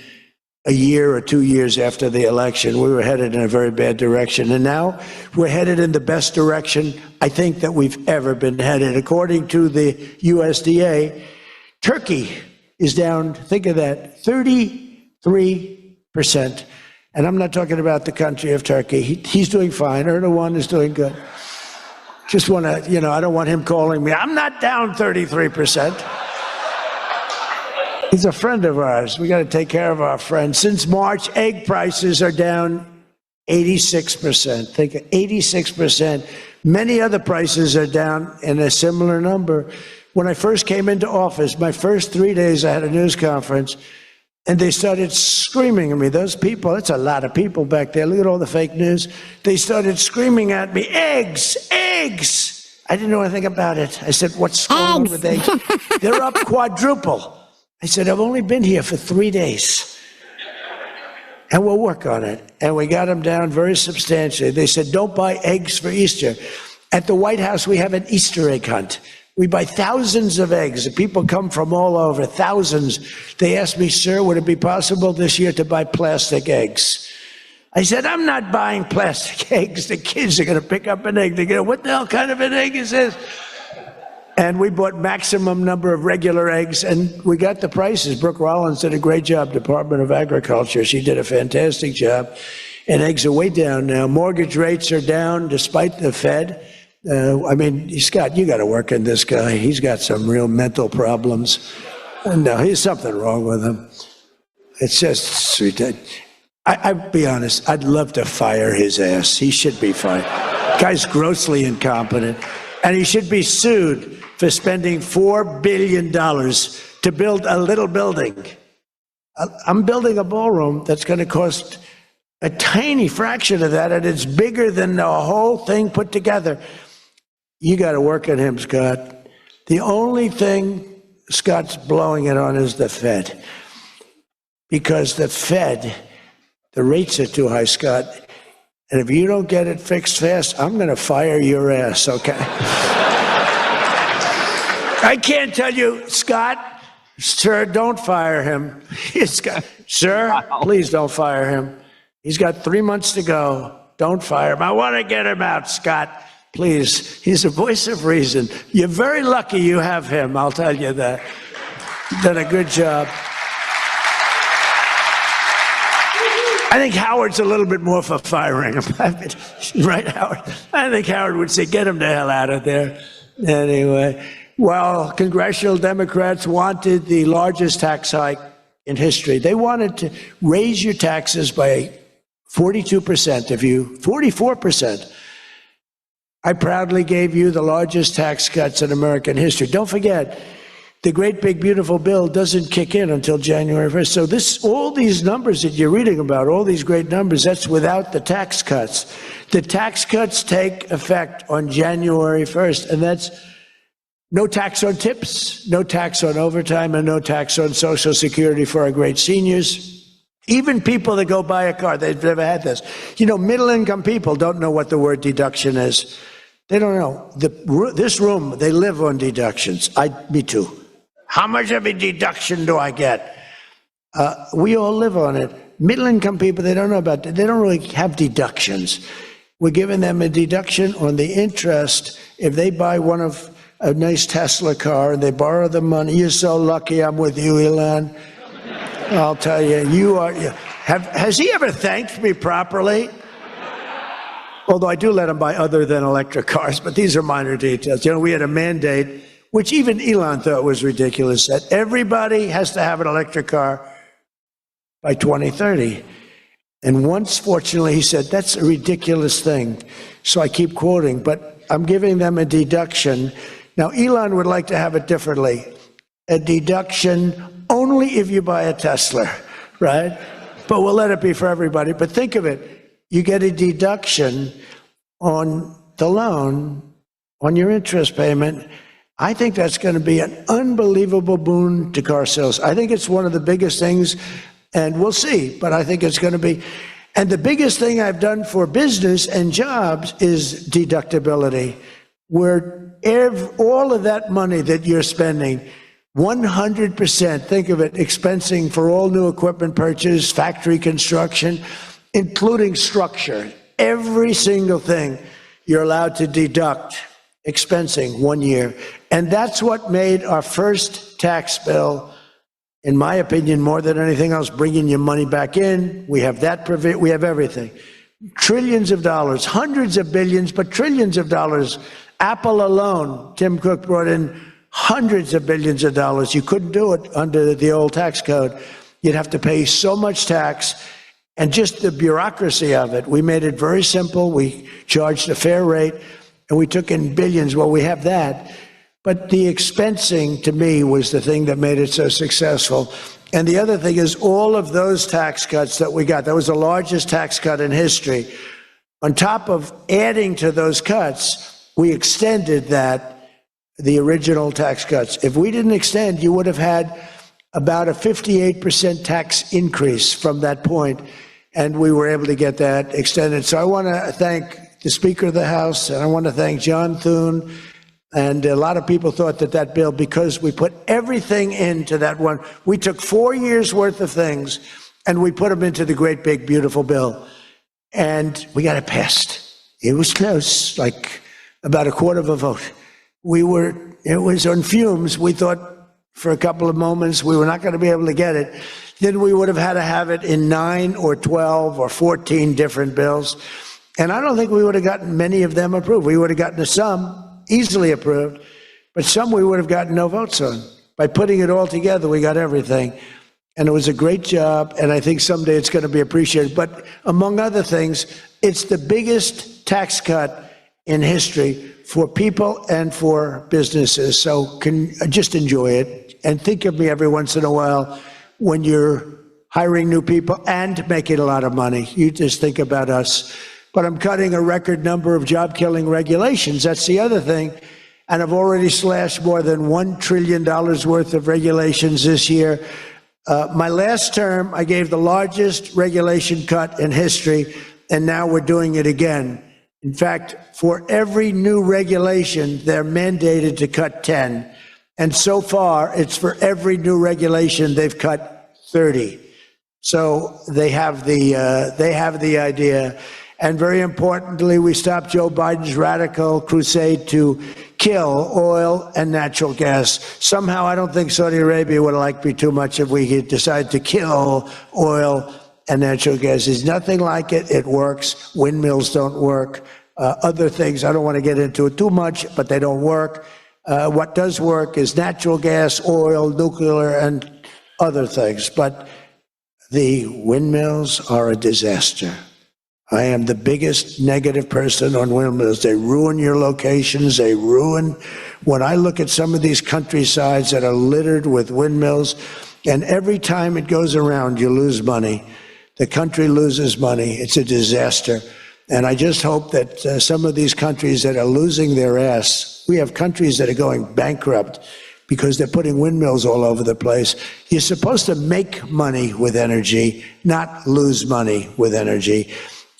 a year or 2 years after the election. We were headed in a very bad direction. And now we're headed in the best direction I think that we've ever been headed. According to the USDA, Turkey is down, think of that, 33%. And I'm not talking about the country of Turkey. He's doing fine. Erdogan is doing good. Just want to, I don't want him calling me. I'm not down 33%. He's a friend of ours. We got to take care of our friends. Since March, egg prices are down 86%. Think 86%. Many other prices are down in a similar number. When I first came into office, my first 3 days, I had a news conference, and they started screaming at me. Those people, it's a lot of people back there. Look at all the fake news. They started screaming at me, eggs, eggs. I didn't know anything about it. I said, what's going on with eggs? They're up quadruple. I said, I've only been here for 3 days, and we'll work on it. And we got them down very substantially. They said, don't buy eggs for Easter. At the White House, we have an Easter egg hunt. We buy thousands of eggs. People come from all over, thousands. They asked me, sir, would it be possible this year to buy plastic eggs? I said, I'm not buying plastic eggs. The kids are going to pick up an egg. They're going to, what the hell kind of an egg is this? And we bought maximum number of regular eggs, and we got the prices. Brooke Rollins did a great job, Department of Agriculture. She did a fantastic job. And eggs are way down now. Mortgage rates are down despite the Fed. Scott, you got to work in this guy. He's got some real mental problems. And there's something wrong with him. It's just sweet. I'd be honest, I'd love to fire his ass. He should be fired. Guy's grossly incompetent. And he should be sued for spending $4 billion to build a little building. I'm building a ballroom that's going to cost a tiny fraction of that, and it's bigger than the whole thing put together. You got to work on him, Scott. The only thing Scott's blowing it on is the Fed. Because the Fed, the rates are too high, Scott. And if you don't get it fixed fast, I'm going to fire your ass, okay? I can't tell you, Scott, sir, don't fire him. Sir, please don't fire him. He's got 3 months to go. Don't fire him. I want to get him out, Scott. Please. He's a voice of reason. You're very lucky you have him, I'll tell you that. You've done a good job. I think Howard's a little bit more for firing him. Right, Howard? I think Howard would say, get him the hell out of there. Anyway, well, congressional Democrats wanted the largest tax hike in history. They wanted to raise your taxes by 42% of you, 44%. I proudly gave you the largest tax cuts in American history. Don't forget, the great big beautiful bill doesn't kick in until January 1st. So all these numbers that you're reading about, all these great numbers, that's without the tax cuts. The tax cuts take effect on January 1st, and that's no tax on tips, no tax on overtime, and no tax on Social Security for our great seniors. Even people that go buy a car, they've never had this. Middle-income people don't know what the word deduction is. They don't know. This room, they live on deductions. Me too. How much of a deduction do I get? We all live on it. Middle-income people, they don't know about it. They don't really have deductions. We're giving them a deduction on the interest if they buy a nice Tesla car and they borrow the money. You're so lucky I'm with you, Elon. I'll tell you, has he ever thanked me properly? Although I do let him buy other than electric cars, but these are minor details. We had a mandate, which even Elon thought was ridiculous, that everybody has to have an electric car by 2030. And once, fortunately, he said, that's a ridiculous thing. So I keep quoting, but I'm giving them a deduction. Now, Elon would like to have it differently. A deduction only if you buy a Tesla, right? But we'll let it be for everybody. But think of it. You get a deduction on the loan, on your interest payment. I think that's going to be an unbelievable boon to car sales. I think it's one of the biggest things, and we'll see, but I think it's going to be. And the biggest thing I've done for business and jobs is deductibility. all of that money that you're spending, 100%, think of it, expensing for all new equipment purchase, factory construction, including structure. Every single thing you're allowed to deduct expensing 1 year. And that's what made our first tax bill, in my opinion, more than anything else, bringing your money back in. We have that, we have everything. Trillions of dollars, hundreds of billions, but trillions of dollars. Apple alone, Tim Cook brought in hundreds of billions of dollars. You couldn't do it under the old tax code. You'd have to pay so much tax. And just the bureaucracy of it, we made it very simple. We charged a fair rate, and we took in billions. Well, we have that. But the expensing, to me, was the thing that made it so successful. And the other thing is all of those tax cuts that we got, that was the largest tax cut in history. On top of adding to those cuts, we extended the original tax cuts. If we didn't extend, you would have had about a 58% tax increase from that point, and we were able to get that extended. So I want to thank the Speaker of the House, and I want to thank John Thune. And a lot of people thought that bill, because we put everything into that one, we took 4 years worth of things and we put them into the great big beautiful bill, and we got it passed. It was close, like about a quarter of a vote. It was on fumes. We thought for a couple of moments we were not going to be able to get it. Then we would have had to have it in 9 or 12 or 14 different bills. And I don't think we would have gotten many of them approved. We would have gotten some easily approved, but some we would have gotten no votes on. By putting it all together, we got everything. And it was a great job, and I think someday it's going to be appreciated. But among other things, it's the biggest tax cut in history for people and for businesses. So just enjoy it, and think of me every once in a while when you're hiring new people and making a lot of money. You just think about us. But I'm cutting a record number of job-killing regulations. That's the other thing. And I've already slashed more than $1 trillion worth of regulations this year. My last term, I gave the largest regulation cut in history, and now we're doing it again. In fact, for every new regulation, they're mandated to cut 10. And so far, it's for every new regulation, they've cut 30. So they have the idea. And very importantly, we stopped Joe Biden's radical crusade to kill oil and natural gas. Somehow, I don't think Saudi Arabia would like me too much if we decide to kill oil and natural gas. There's nothing like it. It works. Windmills don't work. Other things, I don't want to get into it too much, but they don't work. What does work is natural gas, oil, nuclear, and other things. But the windmills are a disaster. I am the biggest negative person on windmills. They ruin your locations. They ruin. When I look at some of these countrysides that are littered with windmills, and every time it goes around, you lose money. The country loses money. It's a disaster. And I just hope that some of these countries that are losing their ass, we have countries that are going bankrupt because they're putting windmills all over the place. You're supposed to make money with energy, not lose money with energy.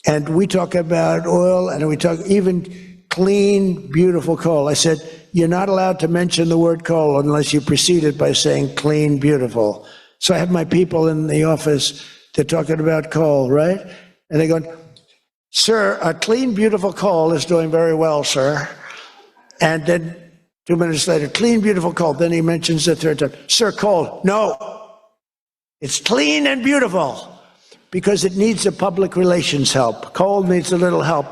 And we talk about oil, and we talk even clean, beautiful coal. I said, you're not allowed to mention the word coal unless you precede it by saying clean, beautiful. So I have my people in the office, they're talking about coal, right? And they go, sir, a clean, beautiful coal is doing very well, sir. And then 2 minutes later, clean, beautiful coal. Then he mentions the third time, sir, coal. No, it's clean and beautiful. Because it needs a public relations help. Coal needs a little help,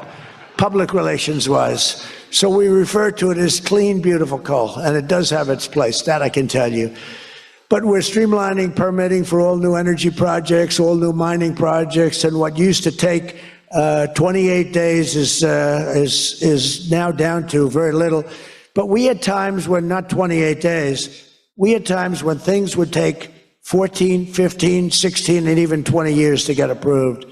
public relations-wise. So we refer to it as clean, beautiful coal, and it does have its place, that I can tell you. But we're streamlining permitting for all new energy projects, all new mining projects, and what used to take 28 days is now down to very little. But we had times when, not 28 days, we had times when things would take 14, 15, 16, and even 20 years to get approved.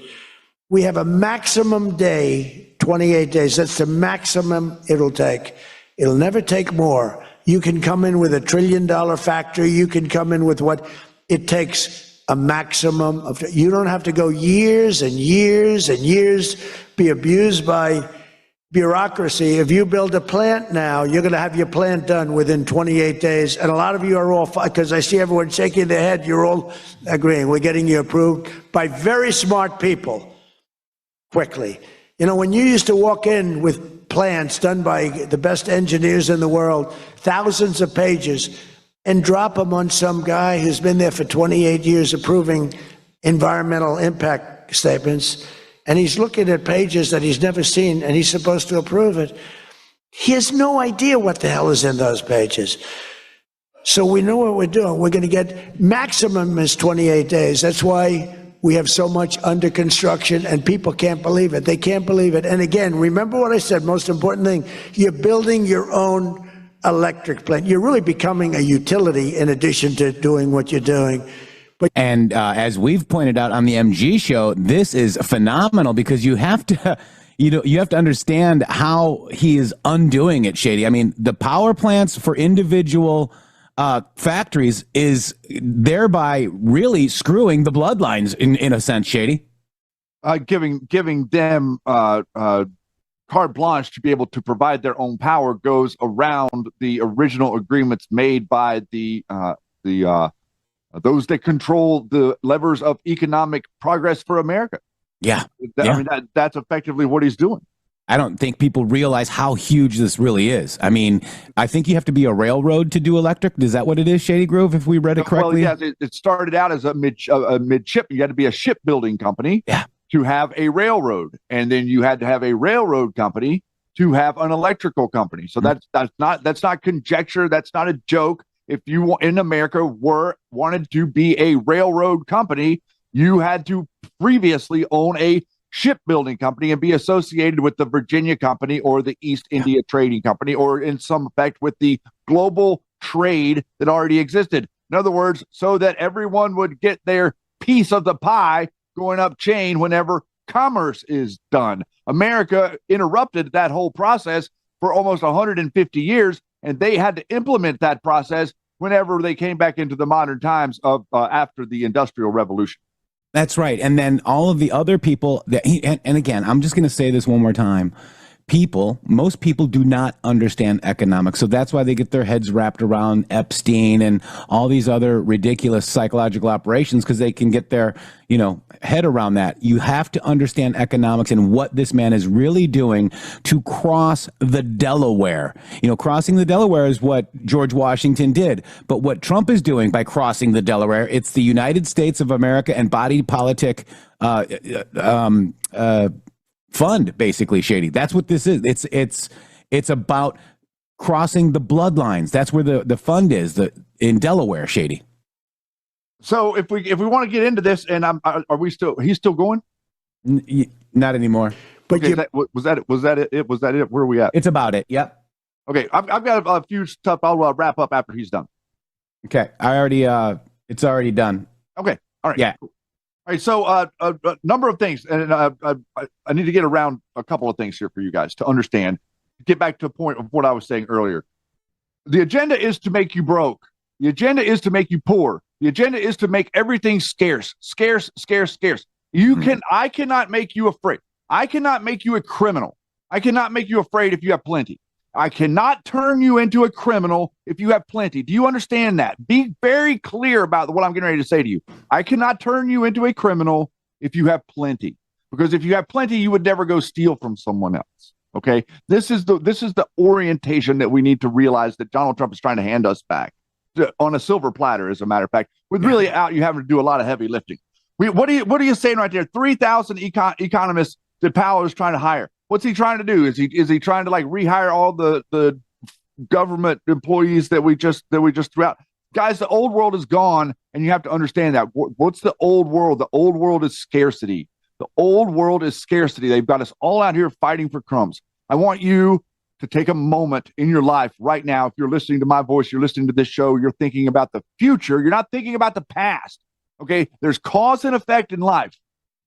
We have a maximum day, 28 days. That's the maximum it'll take. It'll never take more. You can come in with $1 trillion factory. You can come in with what it takes, a maximum of. You don't have to go years and years and years, be abused by bureaucracy. If you build a plant now, you're going to have your plant done within 28 days. And a lot of you are all, because I see everyone shaking their head, you're all agreeing. We're getting you approved by very smart people quickly. You know, when you used to walk in with plans done by the best engineers in the world, thousands of pages, and drop them on some guy who's been there for 28 years approving environmental impact statements, and he's looking at pages that he's never seen, and he's supposed to approve it. He has no idea what the hell is in those pages. So we know what we're doing. We're going to get maximum is 28 days. That's why we have so much under construction, and people can't believe it. They can't believe it. And again, remember what I said, most important thing, you're building your own electric plant. You're really becoming a utility in addition to doing what you're doing. And as we've pointed out on the MG show, this is phenomenal because you have to, you have to understand how he is undoing it, Shady. I mean, the power plants for individual factories is thereby really screwing the bloodlines in a sense, Shady. Giving them carte blanche to be able to provide their own power goes around the original agreements made by those that control the levers of economic progress for America. Yeah. I mean, that's effectively what he's doing. I don't think people realize how huge this really is. I mean, I think you have to be a railroad to do electric. Is that what it is, Shady Grove, if we read it correctly? Well, yeah, it started out as a midship. You had to be a shipbuilding company to have a railroad. And then you had to have a railroad company to have an electrical company. So that's not conjecture. That's not a joke. If you in America wanted to be a railroad company, you had to previously own a shipbuilding company and be associated with the Virginia Company or the East India Trading Company, or in some effect with the global trade that already existed. In other words, so that everyone would get their piece of the pie going up chain whenever commerce is done. America interrupted that whole process for almost 150 years, and they had to implement that process whenever they came back into the modern times of after the Industrial Revolution. That's right. And then all of the other people that and again, I'm just going to say this one more time. Most people do not understand economics. So that's why they get their heads wrapped around Epstein and all these other ridiculous psychological operations, because they can get their, head around that. You have to understand economics and what this man is really doing to cross the Delaware. Crossing the Delaware is what George Washington did. But what Trump is doing by crossing the Delaware, it's the United States of America and body politic fund, basically, Shady. That's what this is. It's about crossing the bloodlines. That's where the fund is, in Delaware, Shady. So if we want to get into this, and he's still going? Not anymore. But okay, was that it? Where are we at? It's about it. Yep. Okay, I've got a few stuff. I'll wrap up after he's done. Okay, it's already done. Okay, all right. Yeah. Cool. All right, so a number of things, and I need to get around a couple of things here for you guys to understand. Get back to the point of what I was saying earlier. The agenda is to make you broke. The agenda is to make you poor. The agenda is to make everything scarce. I cannot make you afraid. I cannot make you a criminal. I cannot make you afraid if you have plenty. I cannot turn you into a criminal if you have plenty. Do you understand that? Be very clear about what I'm getting ready to say to you. I cannot turn you into a criminal if you have plenty, because if you have plenty, you would never go steal from someone else. Okay, this is the orientation that we need to realize that Donald Trump is trying to hand us back on a silver platter. As a matter of fact, with really out you having to do a lot of heavy lifting. What are you saying right there? 3,000 economists that Powell is trying to hire. What's he trying to do? Is he trying to rehire all the government employees that we just threw out? Guys, the old world is gone, and you have to understand that. What's the old world? The old world is scarcity. The old world is scarcity. They've got us all out here fighting for crumbs. I want you to take a moment in your life right now. If you're listening to my voice, you're listening to this show, you're thinking about the future. You're not thinking about the past. Okay? There's cause and effect in life.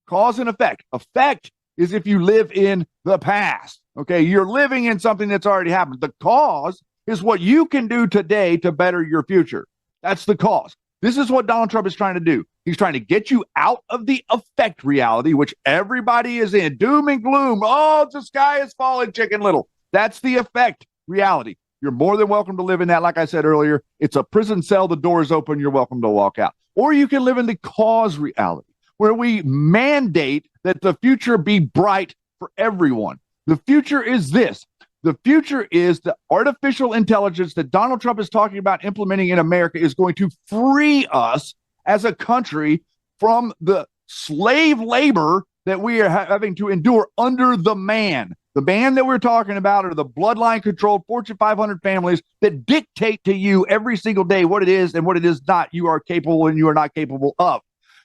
Cause and effect. Effect is if you live in the past. Okay? You're living in something that's already happened. The cause is what you can do today to better your future. That's the cause. This is what Donald Trump is trying to do. He's trying to get you out of the effect reality, which everybody is in. Doom and gloom. Oh, the sky is falling, Chicken Little. That's the effect reality. You're more than welcome to live in that. Like I said earlier, it's a prison cell. The door is open. You're welcome to walk out. Or you can live in the cause reality, where we mandate that the future be bright for everyone. The future is this. The future is the artificial intelligence that Donald Trump is talking about implementing in America is going to free us as a country from the slave labor that we are having to endure under the man. The man that we're talking about are the bloodline controlled Fortune 500 families that dictate to you every single day what it is and what it is not you are capable and you are not capable of.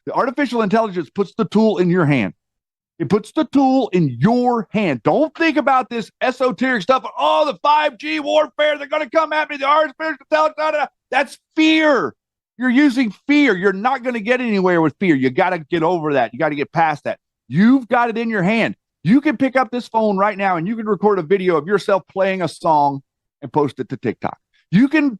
The artificial intelligence puts the tool in your hand. It puts the tool in your hand. Don't think about this esoteric stuff. Oh, the 5G warfare, they're going to come at me. The artificial intelligence. That's fear. You're using fear. You're not going to get anywhere with fear. You got to get over that. You got to get past that. You've got it in your hand. You can pick up this phone right now and you can record a video of yourself playing a song and post it to TikTok. You can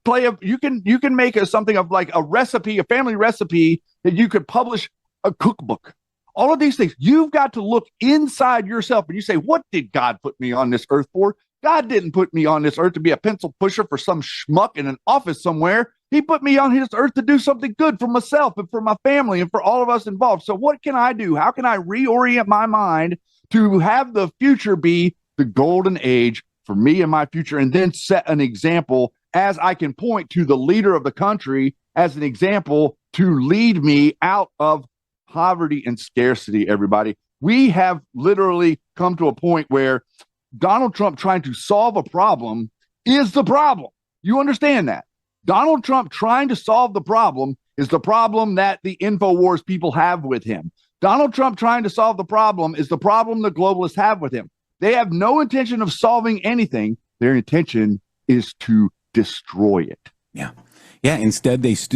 make something of like a recipe, a family recipe that you could publish a cookbook. All of these things. You've got to look inside yourself and you say, what did God put me on this earth for? God didn't put me on this earth to be a pencil pusher for some schmuck in an office somewhere. He put me on this earth to do something good for myself and for my family and for all of us involved. So what can I do? How can I reorient my mind to have the future be the golden age for me and my future, and then set an example as I can point to the leader of the country as an example to lead me out of poverty and scarcity, everybody. We have literally come to a point where Donald Trump trying to solve a problem is the problem. You understand that? Donald Trump trying to solve the problem is the problem that the InfoWars people have with him. Donald Trump trying to solve the problem is the problem the globalists have with him. They have no intention of solving anything. Their intention is to destroy it. Yeah. Yeah, instead these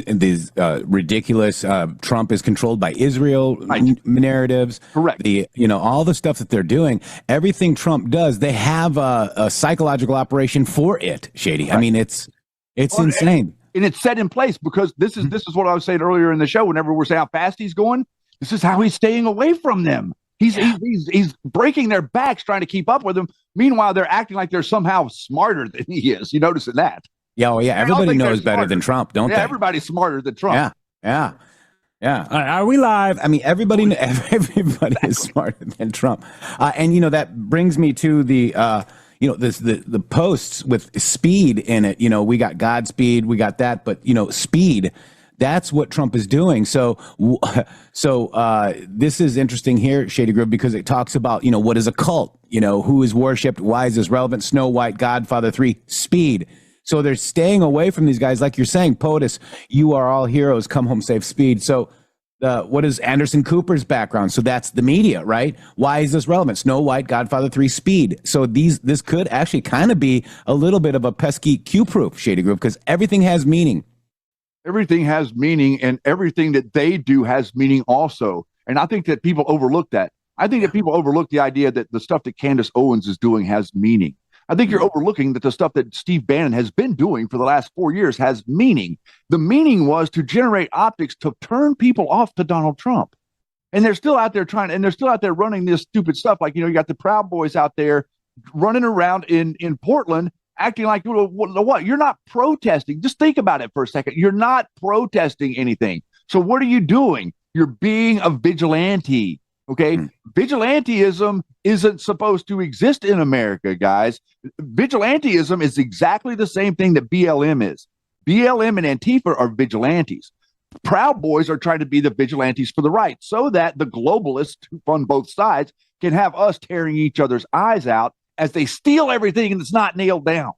ridiculous Trump is controlled by Israel narratives. Correct. All the stuff that they're doing, everything Trump does, they have a psychological operation for it, Shady. Right. I mean, it's insane. And it's set in place because this is what I was saying earlier in the show. Whenever we're saying how fast he's going, this is how he's staying away from them. He's breaking their backs trying to keep up with them. Meanwhile, they're acting like they're somehow smarter than he is. You noticing that? Yeah, well, yeah. Everybody knows better than Trump, don't they? Yeah, everybody's smarter than Trump. Yeah. Are we live? I mean, everybody is smarter than Trump. And that brings me to the the posts with speed in it. We got Godspeed, we got that, but speed. That's what Trump is doing. So this is interesting here, Shady Grove, because it talks about, what is a cult? Who is worshipped? Why is this relevant? Snow White, Godfather 3, speed. So they're staying away from these guys. Like you're saying, POTUS, you are all heroes, come home, save speed. So what is Anderson Cooper's background? So that's the media, right? Why is this relevant? Snow White, Godfather 3, speed. So this could actually kind of be a little bit of a pesky Q-proof, Shady Grove, because everything has meaning. Everything has meaning, and everything that they do has meaning also. And I think that people overlook that. I think that people overlook the idea that the stuff that Candace Owens is doing has meaning. I think you're overlooking that the stuff that Steve Bannon has been doing for the last 4 years has meaning. The meaning was to generate optics to turn people off to Donald Trump. And they're still out there running this stupid stuff. Like, you got the Proud Boys out there running around in Portland acting like, what? You're not protesting. Just think about it for a second. You're not protesting anything. So what are you doing? You're being a vigilante. Okay. Vigilantism isn't supposed to exist in America, guys. Vigilantism is exactly the same thing that BLM is. BLM and Antifa are vigilantes. Proud Boys are trying to be the vigilantes for the right so that the globalists on both sides can have us tearing each other's eyes out as they steal everything that's not nailed down.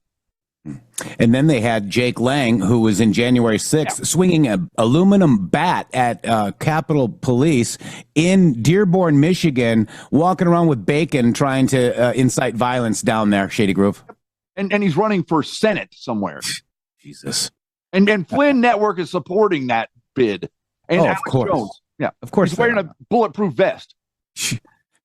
And then they had Jake Lang, who was in January 6th, swinging an aluminum bat at Capitol Police in Dearborn, Michigan, walking around with bacon, trying to incite violence down there, Shady Grove. And he's running for Senate somewhere. Jesus. And Flynn Network is supporting that bid. And of course. Jones, of course. He's wearing a bulletproof vest.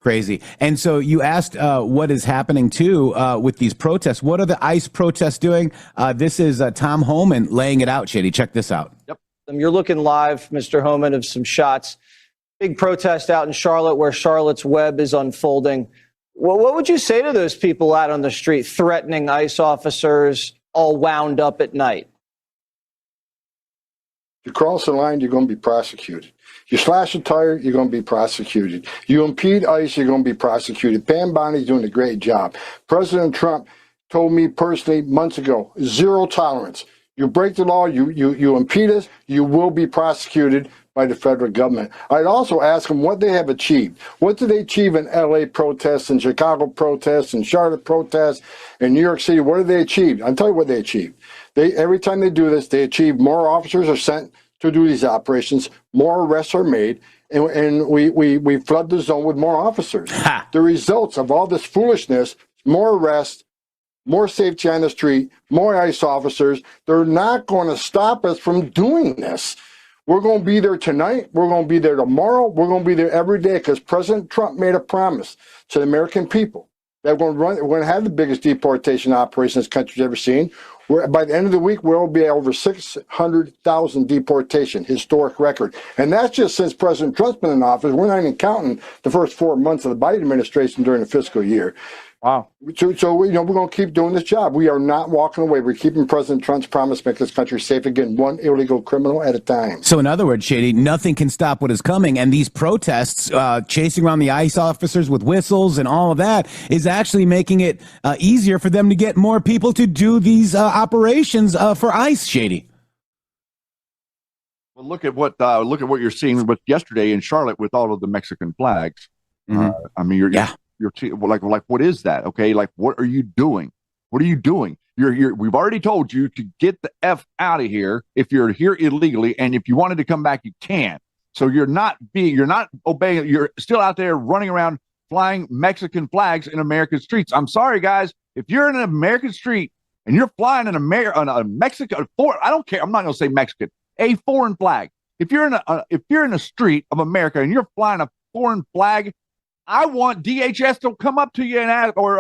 Crazy. And so you asked what is happening too with these protests. What are the ICE protests doing? This is Tom Homan laying it out, Shady. Check this out. Yep. You're looking live, Mr. Homan, of some shots. Big protest out in Charlotte where Charlotte's web is unfolding. Well, what would you say to those people out on the street threatening ICE officers all wound up at night? You cross the line, you're going to be prosecuted. You slash a tire, you're going to be prosecuted. You impede ICE, you're going to be prosecuted. Pam Boendi's doing a great job. President Trump told me personally months ago, zero tolerance. You break the law, you impede us, you will be prosecuted by the federal government. I'd also ask them what they have achieved. What did they achieve in LA protests and Chicago protests and Charlotte protests and New York City? What did they achieve? I'll tell you what they achieved. Every time they do this, they achieve more officers are sent to do these operations, more arrests are made, and we flood the zone with more officers. The results of all this foolishness, more arrests, more safety on the street, more ICE officers, they're not going to stop us from doing this. We're going to be there tonight. We're going to be there tomorrow. We're going to be there every day because President Trump made a promise to the American people that we're going to have the biggest deportation operation this country's ever seen. By the end of the week, we'll be over 600,000 deportation, historic record. And that's just since President Trump's been in office. We're not even counting the first 4 months of the Biden administration during the fiscal year. Wow. So we're going to keep doing this job. We are not walking away. We're keeping President Trump's promise to make this country safe again, one illegal criminal at a time. So in other words, Shady, nothing can stop what is coming. And these protests, chasing around the ICE officers with whistles and all of that is actually making it easier for them to get more people to do these operations for ICE, Shady. Well, look at what you're seeing with yesterday in Charlotte with all of the Mexican flags. Mm-hmm. I mean, you're like, what is that? Okay. Like, what are you doing? What are you doing? We've already told you to get the F out of here if you're here illegally. And if you wanted to come back, you can't. So you're not obeying. You're still out there running around flying Mexican flags in American streets. I'm sorry, guys. If you're in an American street and you're flying a Mexican, I don't care. I'm not going to say Mexican, a foreign flag. If you're in a street of America and you're flying a foreign flag, I want DHS to come up to you and ask, or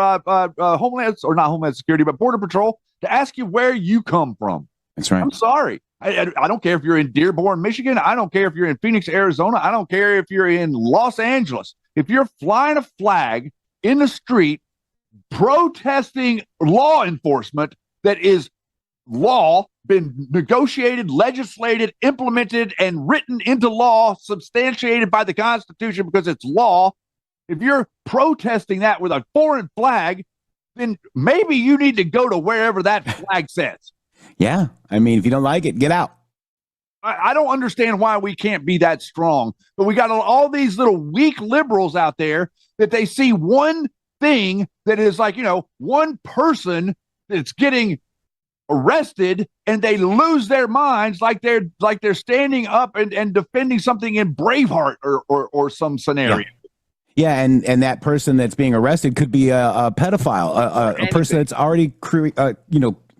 Homeland, or not Homeland Security, but Border Patrol to ask you where you come from. That's right. I'm sorry. I don't care if you're in Dearborn, Michigan. I don't care if you're in Phoenix, Arizona. I don't care if you're in Los Angeles. If you're flying a flag in the street protesting law enforcement that is law, been negotiated, legislated, implemented, and written into law, substantiated by the Constitution because it's law. If you're protesting that with a foreign flag, then maybe you need to go to wherever that flag says. Yeah. I mean, if you don't like it, get out. I don't understand why we can't be that strong. But we got all these little weak liberals out there that they see one thing that is like, one person that's getting arrested and they lose their minds like they're standing up and defending something in Braveheart or some scenario. Yeah. Yeah, and that person that's being arrested could be a pedophile, a person that's already,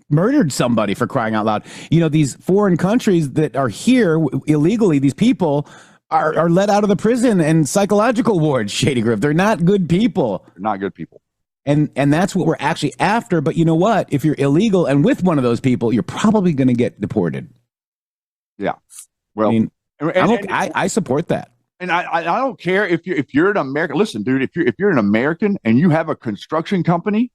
murdered somebody, for crying out loud. These foreign countries that are here illegally, these people are let out of the prison and psychological wards, Shady Griff. They're not good people. They're not good people. And that's what we're actually after. But you know what? If you're illegal and with one of those people, you're probably going to get deported. Yeah. Well, I mean, I support that. And I don't care if you're an American. Listen, dude, if you're an American and you have a construction company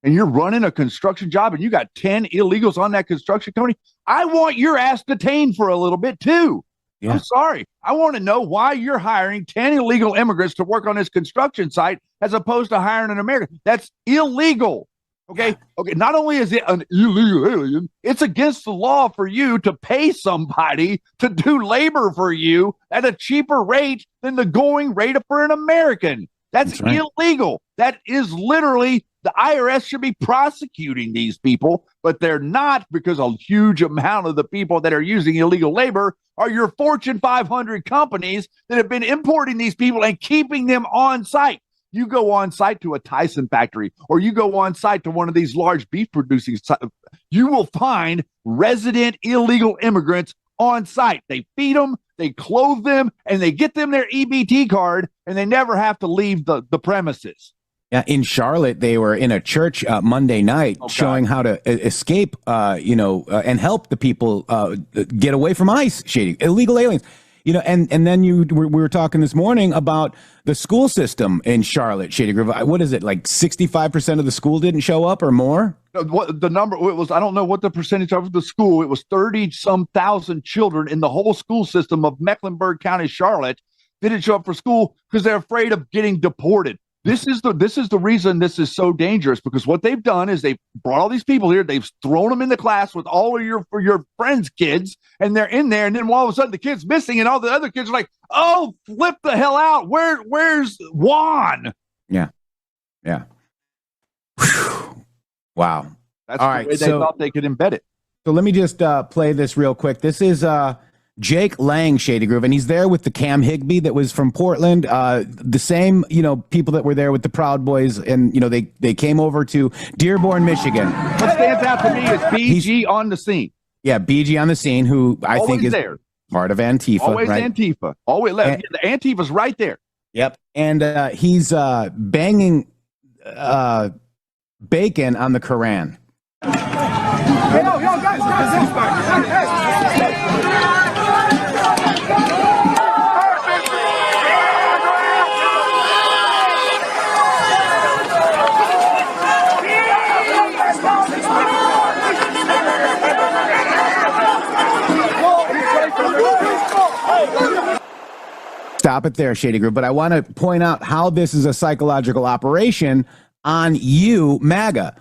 and you're running a construction job and you got 10 illegals on that construction company, I want your ass detained for a little bit too. Yeah. I'm sorry. I want to know why you're hiring 10 illegal immigrants to work on this construction site as opposed to hiring an American. That's illegal. Okay. Okay. Not only is it an illegal alien, it's against the law for you to pay somebody to do labor for you at a cheaper rate than the going rate for an American. That's right. Illegal. That is literally, the IRS should be prosecuting these people, but they're not, because a huge amount of the people that are using illegal labor are your Fortune 500 companies that have been importing these people and keeping them on site. You go on site to a Tyson factory, or you go on site to one of these large beef producing sites, you will find resident illegal immigrants on site. They feed them, they clothe them, and they get them their EBT card, and they never have to leave the premises. Yeah, in Charlotte, they were in a church Monday night showing how to escape, and help the people get away from ICE, shady, illegal aliens. And then we were talking this morning about the school system in Charlotte, Shady Groove. What is it, like 65% of the school didn't show up or more? What the number it was, I don't know what the percentage of the school. It was 30-some thousand children in the whole school system of Mecklenburg County, Charlotte, didn't show up for school because they're afraid of getting deported. This is the reason this is so dangerous, because what they've done is they've brought all these people here. They've thrown them in the class with all of your friends' kids, and they're in there. And then all of a sudden the kid's missing, and all the other kids are like, "Oh, flip the hell out! Where's Juan?" Yeah. Whew. Wow. That's all the way they thought they could embed it. So let me just play this real quick. This is Jake Lang, Shady Groove, and he's there with the Cam Higbee that was from Portland. The same, people that were there with the Proud Boys, and they came over to Dearborn, Michigan. What stands out to me is BG on the scene. Yeah, BG on the scene, who I think is there. Part of Antifa. Always right? Antifa. Always left. The Antifa's right there. Yep. And he's banging bacon on the Koran. Hey, yo, guys. Stop it there, Shady Group. But I want to point out how this is a psychological operation on you, MAGA.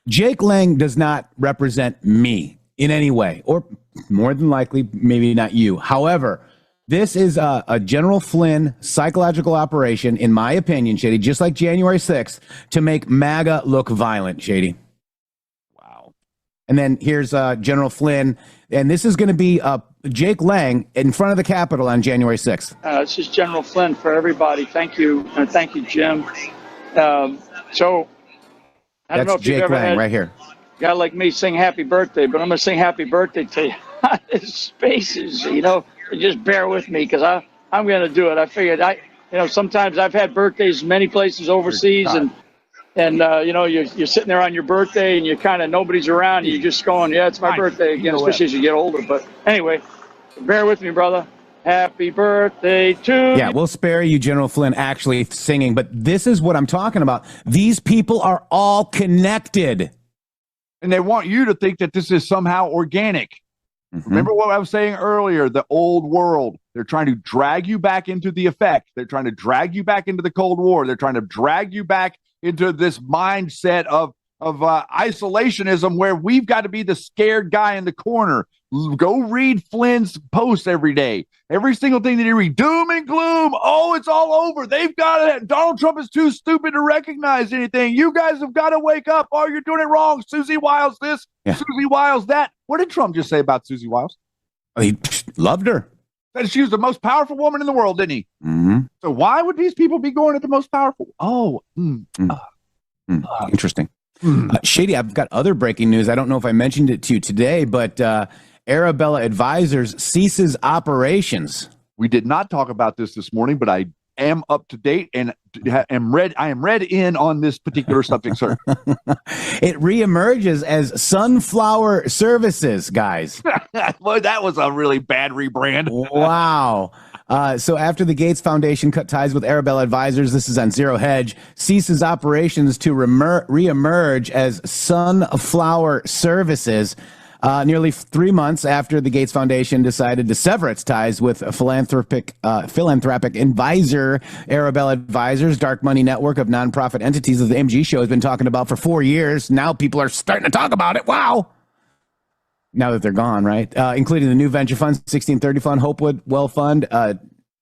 Jake Lang does not represent me in any way, or more than likely, maybe not you. However, this is a General Flynn psychological operation, in my opinion, Shady, just like January 6th, to make MAGA look violent, Shady. Wow. And then here's General Flynn, and this is going to be Jake Lang in front of the Capitol on January 6th. This is General Flynn for everybody. Thank you. And thank you, Jim. So I don't know if you've Jake ever Lang had right here. a guy like me sing happy birthday, but I'm going to sing happy birthday to you. Spaces, just bear with me, because I'm going to do it. I figured sometimes I've had birthdays many places overseas, and you're sitting there on your birthday and you kind of, nobody's around, and you're just going, yeah, it's my birthday again, especially as you get older. But anyway, bear with me, brother. Happy birthday to you. Yeah, we'll spare you General Flynn actually singing, but this is what I'm talking about. These people are all connected. And they want you to think that this is somehow organic. Mm-hmm. Remember what I was saying earlier, the old world. They're trying to drag you back into the effect. They're trying to drag you back into the Cold War. They're trying to drag you back into this mindset of isolationism, where we've got to be the scared guy in the corner. Go read Flynn's posts every day. Every single thing that you read, doom and gloom. Oh, it's all over. They've got it. Donald Trump is too stupid to recognize anything. You guys have got to wake up. Oh, you're doing it wrong. Susie Wiles this, Susie Wiles that. What did Trump just say about Susie Wiles? He loved her. That she was the most powerful woman in the world, didn't he? Mm-hmm. So why would these people be going at the most powerful? Interesting. Shady, I've got other breaking news. I don't know if I mentioned it to you today, but Arabella Advisors ceases operations. We did not talk about this morning, but I am up to date and I am read in on this particular subject, sir. It reemerges as Sunflower Services, guys. Well, that was a really bad rebrand. Wow. So after the Gates Foundation cut ties with Arabella Advisors, this is on Zero Hedge, ceases operations to reemerge as Sunflower Services. Nearly 3 months after the Gates Foundation decided to sever its ties with a philanthropic advisor, Arabella Advisors, dark money network of nonprofit entities that the MG show has been talking about for 4 years. Now people are starting to talk about it. Wow. Now that they're gone, right? Including the new venture funds, 1630 Fund, Hopewood Well Fund,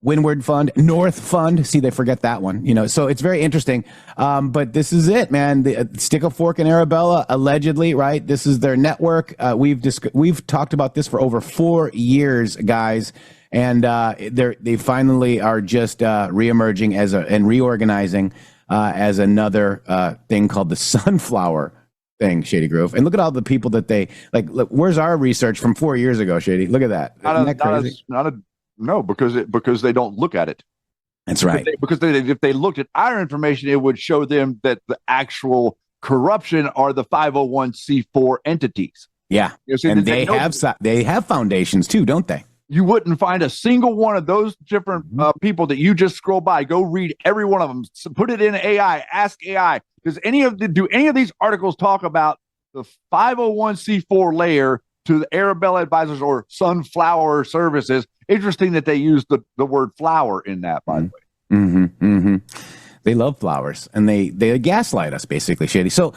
Windward Fund, North Fund. See, they forget that one, so it's very interesting. But this is it, man. The Stick a Fork in Arabella, allegedly, right? This is their network. We've talked about this for over 4 years, guys. And they finally are just reemerging and reorganizing as another thing called the Sunflower thing, Shady Grove. And look at all the people that they like. Look, where's our research from 4 years ago, Shady? Look at that. Isn't that crazy? No, because they don't look at it. That's right. If they looked at our information, it would show them that the actual corruption are the 501c4 entities. Yeah, and they have foundations too, don't they? You wouldn't find a single one of those different people that you just scroll by. Go read every one of them. So put it in AI. Ask AI. Do any of these articles talk about the 501c4 layer to the Arabella Advisors or Sunflower Services? Interesting that they use the word flower in that, by the way. They love flowers, and they gaslight us, basically, Shady. So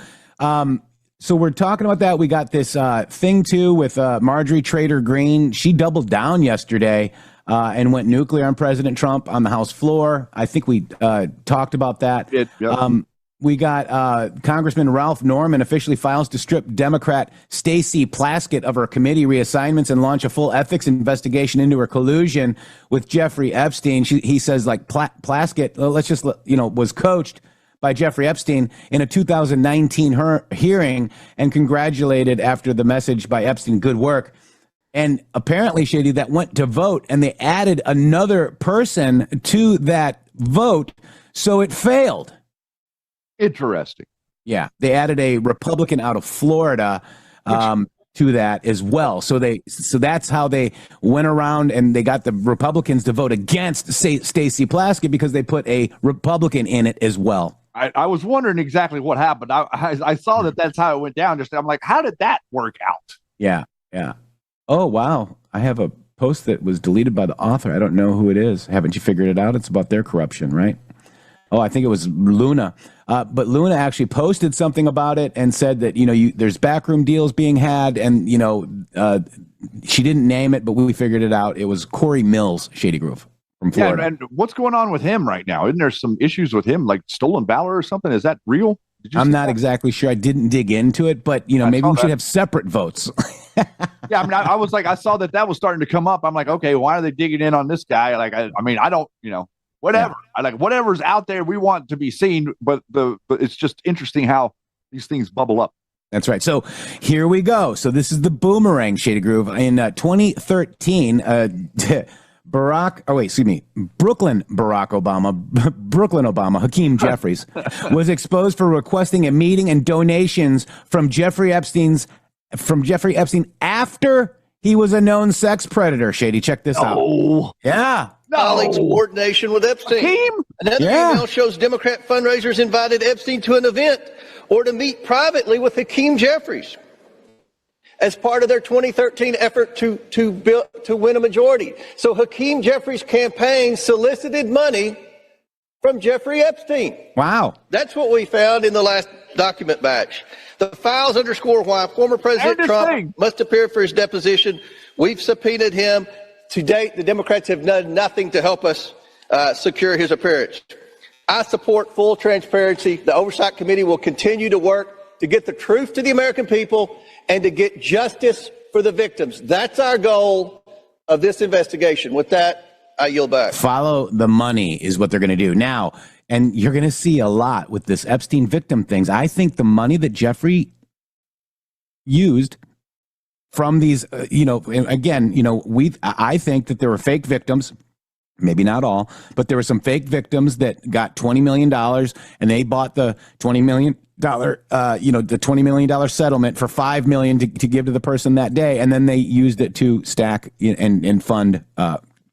we're talking about that. We got this thing, too, with Marjorie Trader Green. She doubled down yesterday and went nuclear on President Trump on the House floor. I think we talked about that. We got Congressman Ralph Norman officially files to strip Democrat Stacey Plaskett of her committee reassignments and launch a full ethics investigation into her collusion with Jeffrey Epstein. He says, like, Plaskett, was coached by Jeffrey Epstein in a 2019 hearing and congratulated after the message by Epstein, good work. And apparently, Shady, that went to vote, and they added another person to that vote, so it failed. Interesting. Yeah, they added a Republican out of Florida to that as well. So that's how they went around and they got the Republicans to vote against Stacey Plaskett because they put a Republican in it as well. I was wondering exactly what happened. I saw that's how it went down. I'm like, how did that work out? Yeah. Oh, wow. I have a post that was deleted by the author. I don't know who it is. Haven't you figured it out? It's about their corruption, right? Oh, I think it was Luna. But Luna actually posted something about it and said that, there's backroom deals being had. And, she didn't name it, but we figured it out. It was Corey Mills, Shady Grove from Florida. Yeah, and what's going on with him right now? Isn't there some issues with him, like stolen valor or something? Is that real? I'm not exactly sure. I didn't dig into it, but, maybe we should have separate votes. Yeah, I mean, I was like, I saw that was starting to come up. I'm like, okay, why are they digging in on this guy? Like, I don't, whatever. Yeah. I like whatever's out there we want to be seen, but it's just interesting how these things bubble up. That's right. So here we go. So this is the boomerang, Shady Groove. In 2013, Brooklyn Obama, Hakeem Jeffries, was exposed for requesting a meeting and donations from Jeffrey Epstein after he was a known sex predator. Shady, check this out. Yeah. Colleagues' coordination with Epstein. Hakeem? Another email shows Democrat fundraisers invited Epstein to an event or to meet privately with Hakeem Jeffries as part of their 2013 effort to win a majority. So Hakeem Jeffries' campaign solicited money from Jeffrey Epstein. Wow. That's what we found in the last document batch. The files underscore why former President Trump must appear for his deposition. We've subpoenaed him. To date, the Democrats have done nothing to help us secure his appearance. I support full transparency. The Oversight Committee will continue to work to get the truth to the American people and to get justice for the victims. That's our goal of this investigation. With that, I yield back. Follow the money is what they're going to do now. And you're going to see a lot with this Epstein victim things. I think the money that Jeffrey used from these, I think that there were fake victims, maybe not all, but there were some fake victims that got $20 million and they bought the $20 million, the $20 million settlement for $5 million to give to the person that day. And then they used it to stack and fund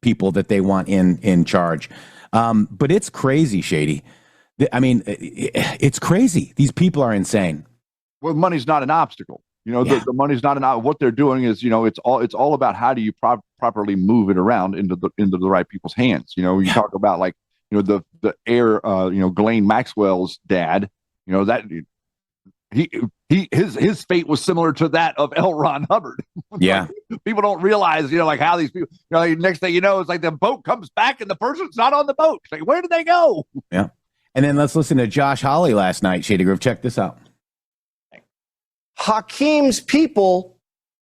people that they want in charge. But it's crazy, Shady. It's crazy. These people are insane. Well, money's not an obstacle. The money's not what they're doing is, it's all about how do you properly move it around into the right people's hands. You talk about the heir, Ghislaine Maxwell's dad, that his fate was similar to that of L. Ron Hubbard. Yeah. People don't realize, how these people, next thing you know, it's like the boat comes back and the person's not on the boat. It's like, where did they go? Yeah. And then let's listen to Josh Hawley last night, Shady Groove. Check this out. Hakeem's people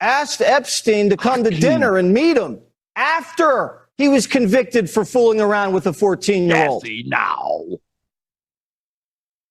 asked Epstein to come to dinner and meet him after he was convicted for fooling around with a 14-year-old. Now.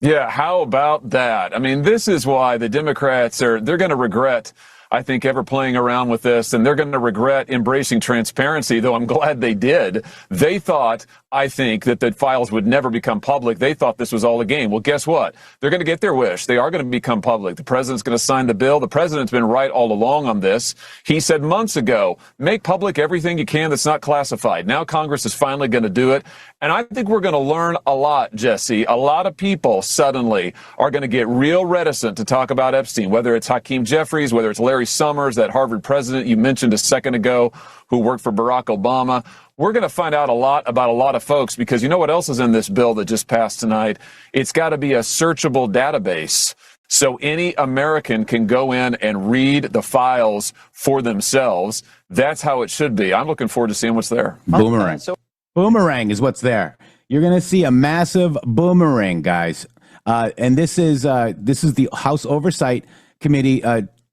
Yeah, how about that? I mean, this is why the Democrats they're going to regret I think, ever playing around with this, and they're going to regret embracing transparency, though I'm glad they did. They thought, I think, that the files would never become public. They thought this was all a game. Well, guess what? They're going to get their wish. They are going to become public. The president's going to sign the bill. The president's been right all along on this. He said months ago, make public everything you can that's not classified. Now Congress is finally going to do it. And I think we're going to learn a lot, Jesse. A lot of people suddenly are going to get real reticent to talk about Epstein, whether it's Hakeem Jeffries, whether it's Larry Summers, that Harvard president you mentioned a second ago who worked for Barack Obama. We're going to find out a lot about a lot of folks, because you know what else is in this bill that just passed tonight? It's got to be a searchable database. So any American can go in and read the files for themselves. That's how it should be. I'm looking forward to seeing what's there. Boomerang. Boomerang is what's there. You're going to see a massive boomerang, guys. And this is the House Oversight Committee,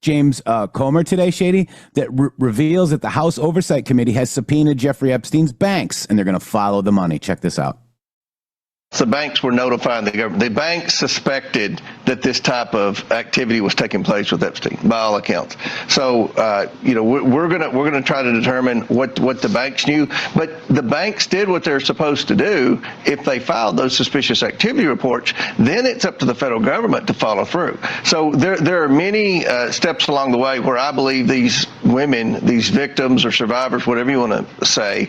James Comer today, Shady, that reveals that the House Oversight Committee has subpoenaed Jeffrey Epstein's banks, and they're going to follow the money. Check this out. The banks were notifying the government. The banks suspected that this type of activity was taking place with Epstein, by all accounts. So, we're gonna try to determine what the banks knew. But the banks did what they're supposed to do. If they filed those suspicious activity reports, then it's up to the federal government to follow through. So there are many steps along the way where I believe these women, these victims or survivors, whatever you want to say,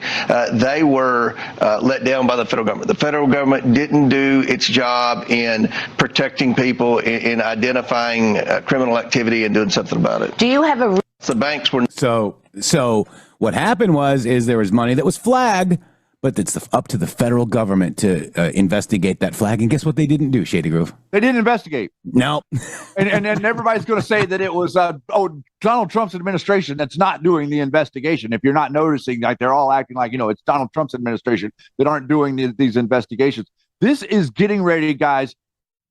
they were let down by the federal government. The federal government didn't do its job in protecting people, in identifying criminal activity and doing something about it. Do you have a... The banks were... So what happened is there was money that was flagged, but it's up to the federal government to investigate that flag. And guess what they didn't do, Shady Groove? They didn't investigate. No. and everybody's going to say that it was Donald Trump's administration that's not doing the investigation. If you're not noticing, like they're all acting like, it's Donald Trump's administration that aren't doing these investigations. This is getting ready, guys.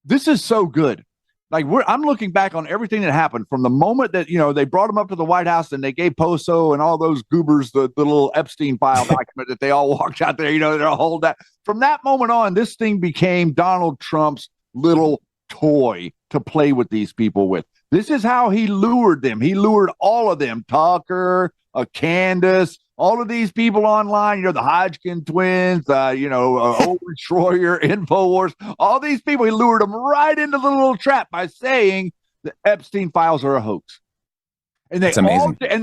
This is so good. Like I'm looking back on everything that happened from the moment that, they brought him up to the White House and they gave Poso and all those goobers the little Epstein file document that they all walked out there, they're all hold that. From that moment on, this thing became Donald Trump's little toy to play with these people with. This is how he lured them. He lured all of them, Tucker, Candace, all of these people online, the Hodgkin twins, Owen Schroyer, InfoWars, all these people, he lured them right into the little trap by saying the Epstein files are a hoax. And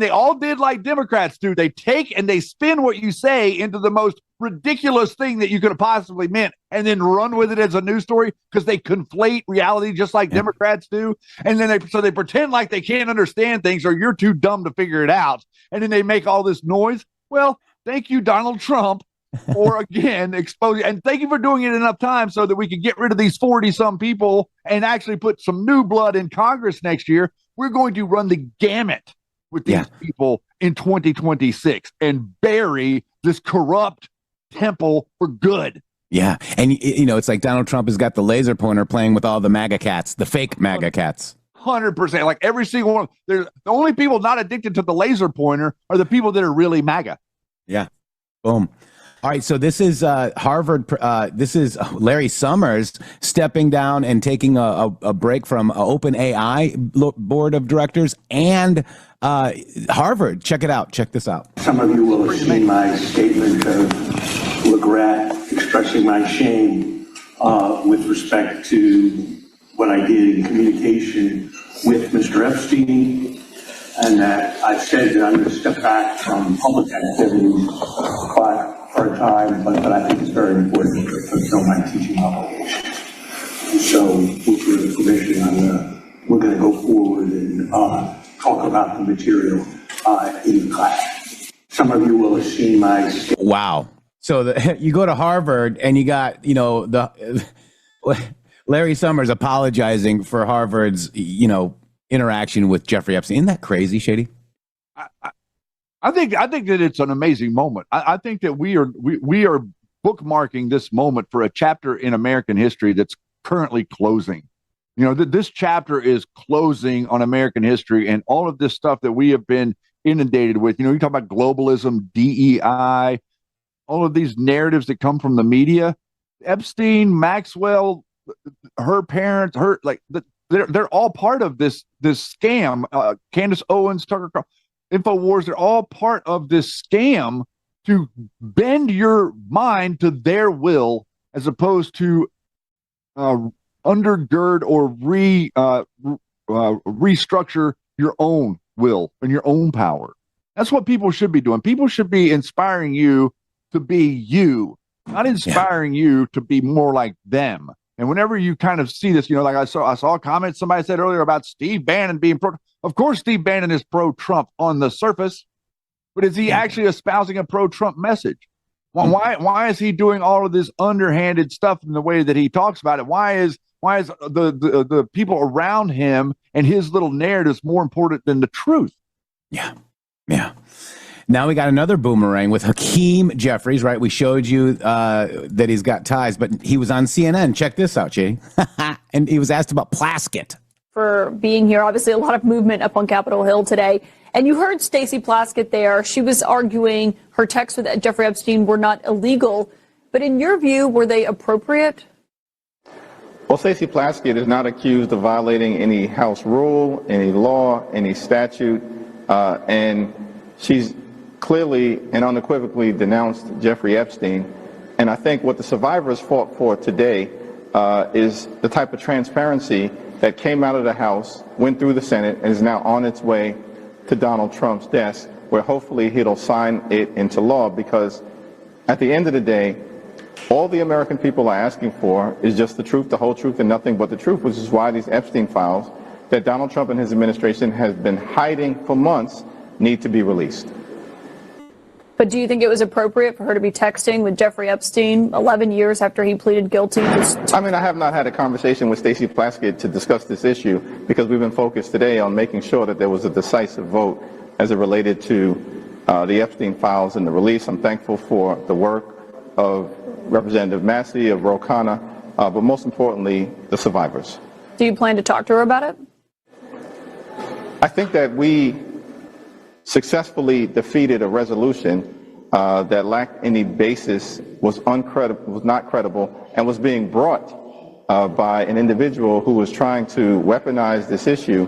they all did like Democrats do. They take and they spin what you say into the most ridiculous thing that you could have possibly meant and then run with it as a news story because they conflate reality just like Democrats do. And then they pretend like they can't understand things or you're too dumb to figure it out. And then they make all this noise. Well, thank you, Donald Trump, for again exposing. And thank you for doing it enough time so that we can get rid of these 40-some people and actually put some new blood in Congress next year. We're going to run the gamut with these people in 2026 and bury this corrupt temple for good. Yeah. And, it's like Donald Trump has got the laser pointer playing with all the MAGA cats, the fake MAGA cats. 100%. Like every single one. The only people not addicted to the laser pointer are the people that are really MAGA. Yeah. Boom. All right. So this is Harvard. This is Larry Summers stepping down and taking a break from OpenAI board of directors and Harvard. Check it out. Check this out. Some of you will have seen my statement of regret, expressing my shame with respect to what I did in communication with Mr. Epstein, and that I've said that I'm going to step back from public activities for a time, but I think it's very important to fulfill my teaching obligations. So, with your permission, we're going to go forward and talk about the material in the class. Some of you will have seen my... Wow. So you go to Harvard and you got, Larry Summers apologizing for Harvard's, interaction with Jeffrey Epstein. Isn't that crazy, Shady? I think that it's an amazing moment. I think that we are bookmarking this moment for a chapter in American history that's currently closing. This chapter is closing on American history and all of this stuff that we have been inundated with. You talk about globalism, DEI, all of these narratives that come from the media. Epstein, Maxwell, her parents, they're all part of this scam. Candace Owens, Tucker Carlson, InfoWars, they're all part of this scam to bend your mind to their will as opposed to undergird or restructure your own will and your own power. That's what people should be doing. People should be inspiring you to be you, not inspiring you to be more like them. And whenever you kind of see this, like I saw a comment somebody said earlier about Steve Bannon being pro. Of course, Steve Bannon is pro-Trump on the surface, but is he actually espousing a pro-Trump message? Well, why is he doing all of this underhanded stuff in the way that he talks about it? Why is the people around him and his little narratives more important than the truth? Yeah. Now we got another boomerang with Hakeem Jeffries, right? We showed you that he's got ties, but he was on CNN. Check this out, Jay. And he was asked about Plaskett. For being here, obviously a lot of movement up on Capitol Hill today. And you heard Stacey Plaskett there. She was arguing her texts with Jeffrey Epstein were not illegal. But in your view, were they appropriate? Well, Stacey Plaskett is not accused of violating any House rule, any law, any statute, and she's clearly and unequivocally denounced Jeffrey Epstein. And I think what the survivors fought for today is the type of transparency that came out of the House, went through the Senate, and is now on its way to Donald Trump's desk, where hopefully he'll sign it into law. Because at the end of the day, all the American people are asking for is just the truth, the whole truth, and nothing but the truth, which is why these Epstein files that Donald Trump and his administration has been hiding for months need to be released. But do you think it was appropriate for her to be texting with Jeffrey Epstein 11 years after he pleaded guilty? I mean, I have not had a conversation with Stacey Plaskett to discuss this issue because we've been focused today on making sure that there was a decisive vote as it related to the Epstein files and the release. I'm thankful for the work of Representative Massey, of Ro Khanna, but most importantly, the survivors. Do you plan to talk to her about it? I think that we successfully defeated a resolution that lacked any basis, was not credible, and was being brought by an individual who was trying to weaponize this issue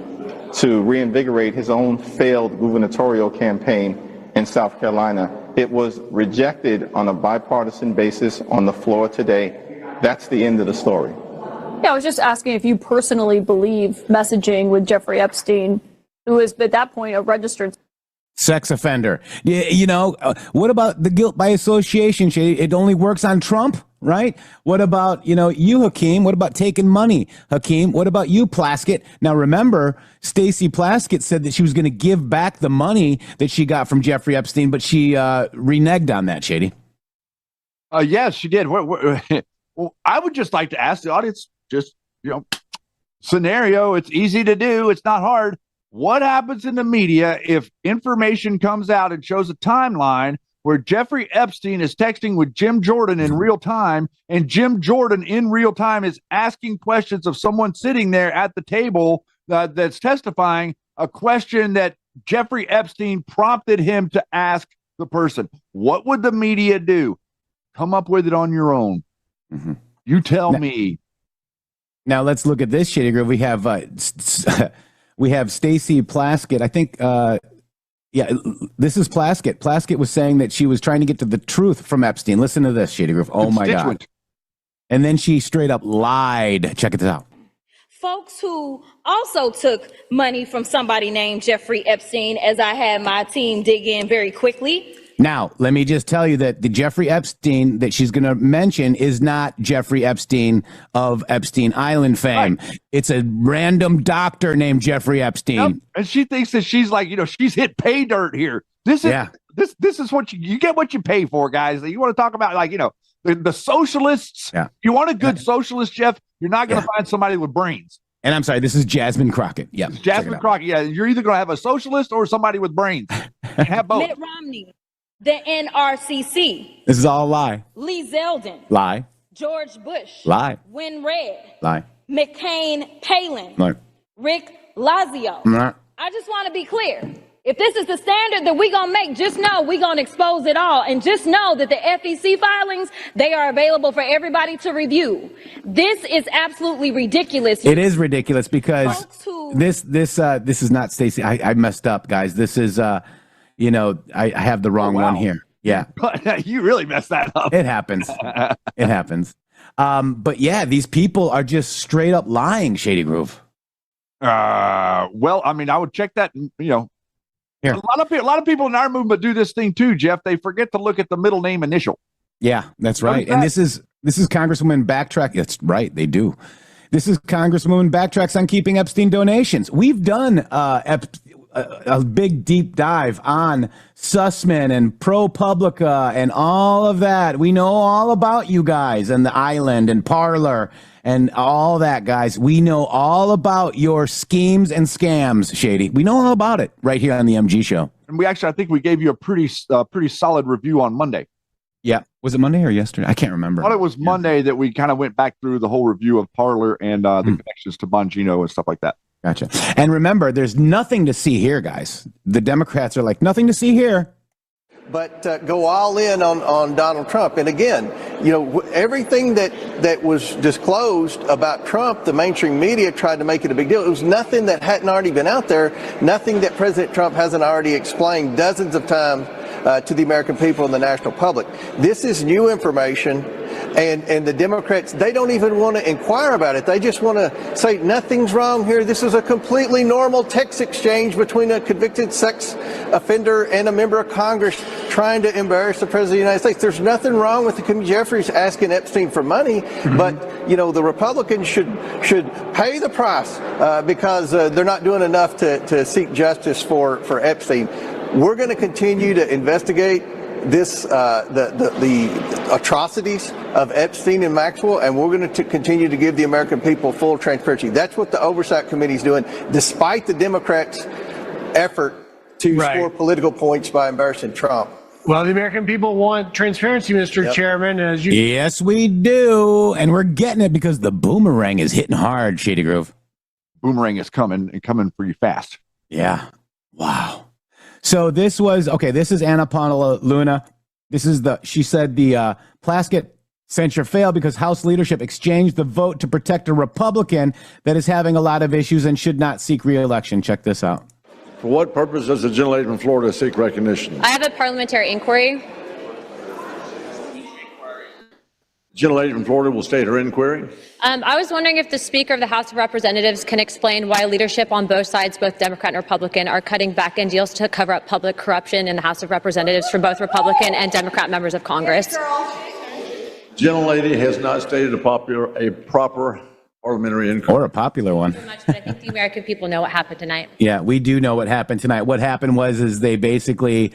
to reinvigorate his own failed gubernatorial campaign in South Carolina. It was rejected on a bipartisan basis on the floor today. That's the end of the story. Yeah, I was just asking if you personally believe messaging with Jeffrey Epstein, who is at that point a registered sex offender. What about the guilt by association? It only works on Trump, right? What about, you, Hakeem? What about taking money, Hakeem? What about you, Plaskett? Now, remember, Stacey Plaskett said that she was going to give back the money that she got from Jeffrey Epstein, but she reneged on that, Shady. Yes, she did. Well, I would just like to ask the audience, scenario. It's easy to do. It's not hard. What happens in the media if information comes out and shows a timeline where Jeffrey Epstein is texting with Jim Jordan in real time, and Jim Jordan in real time is asking questions of someone sitting there at the table that's testifying, a question that Jeffrey Epstein prompted him to ask the person? What would the media do? Come up with it on your own. Mm-hmm. You tell me. Now let's look at this, Shady Grove. We have Stacey Plaskett. I think, this is Plaskett. Plaskett was saying that she was trying to get to the truth from Epstein. Listen to this, Shady Grove. Oh, my God. And then she straight up lied. Check it out. Folks who also took money from somebody named Jeffrey Epstein, as I had my team dig in very quickly. Now, let me just tell you that the Jeffrey Epstein that she's going to mention is not Jeffrey Epstein of Epstein Island fame. Right. It's a random doctor named Jeffrey Epstein. Yep. And she thinks that she's like, she's hit pay dirt here. This is what you get what you pay for, guys. You want to talk about the socialists. Yeah. You want a good socialist, Jeff, you're not going to find somebody with brains. And I'm sorry, this is Jasmine Crockett. Yeah. Jasmine Crockett. Yeah. You're either going to have a socialist or somebody with brains. You have both. Mitt Romney. The NRCC. This is all a lie. Lee Zeldin. Lie. George Bush. Lie. Win Red. Lie. McCain Palin. Lie. Rick Lazio. Lie. I just want to be clear. If this is the standard that we're going to make, just know we're going to expose it all. And just know that the FEC filings, they are available for everybody to review. This is absolutely ridiculous. It is ridiculous because this is not Stacey. I messed up, guys. This is, I have the wrong one here. Yeah. You really messed that up. It happens. It happens. But yeah, these people are just straight up lying, Shady Groove. Well, I mean, I would check that, Here. A lot of people in our movement do this thing too, Jeff. They forget to look at the middle name initial. Yeah, that's right. And this is Congresswoman Backtrack. That's right, they do. This is Congresswoman Backtracks on keeping Epstein donations. We've done a big deep dive on Sussman and ProPublica and all of that. We know all about you guys and the island and Parler and all that, guys. We know all about your schemes and scams, Shady. We know all about it right here on the MG Show. And I think we gave you a pretty solid review on Monday. Yeah. Was it Monday or yesterday? I can't remember. I thought it was Monday that we kind of went back through the whole review of Parler and the connections to Bongino and stuff like that. Gotcha. And remember, there's nothing to see here, guys. The Democrats are like, nothing to see here. But go all in on Donald Trump. And again, everything that was disclosed about Trump, the mainstream media tried to make it a big deal. It was nothing that hadn't already been out there, nothing that President Trump hasn't already explained dozens of times to the American people and the national public. This is new information. And the Democrats, they don't even want to inquire about it. They just want to say nothing's wrong here. This is a completely normal text exchange between a convicted sex offender and a member of Congress trying to embarrass the President of the United States. There's nothing wrong with Hakeem Jeffries asking Epstein for money, but the Republicans should pay the price because they're not doing enough to seek justice for Epstein. We're going to continue to investigate this the atrocities of Epstein and Maxwell, and we're going to continue to give the American people full transparency. That's what the Oversight Committee is doing, despite the Democrats' effort to score political points by embarrassing Trump. Well, the American people want transparency, Mr. Chairman. As you Yes, we do. And we're getting it because the boomerang is hitting hard, Shady Grove. Boomerang is coming and coming for you fast. Yeah. Wow. So this was, this is Anna Paula Luna. She said the Plaskett censure failed because House leadership exchanged the vote to protect a Republican that is having a lot of issues and should not seek re-election. Check this out. For what purpose does the gentlelady from Florida seek recognition? I have a parliamentary inquiry. The gentlelady from Florida will state her inquiry. I was wondering if the Speaker of the House of Representatives can explain why leadership on both sides, both Democrat and Republican, are cutting back-end deals to cover up public corruption in the House of Representatives from both Republican and Democrat members of Congress. The gentlelady has not stated a proper parliamentary inquiry. Or a popular one. But I think the American people know what happened tonight. Yeah, we do know what happened tonight. What happened was they basically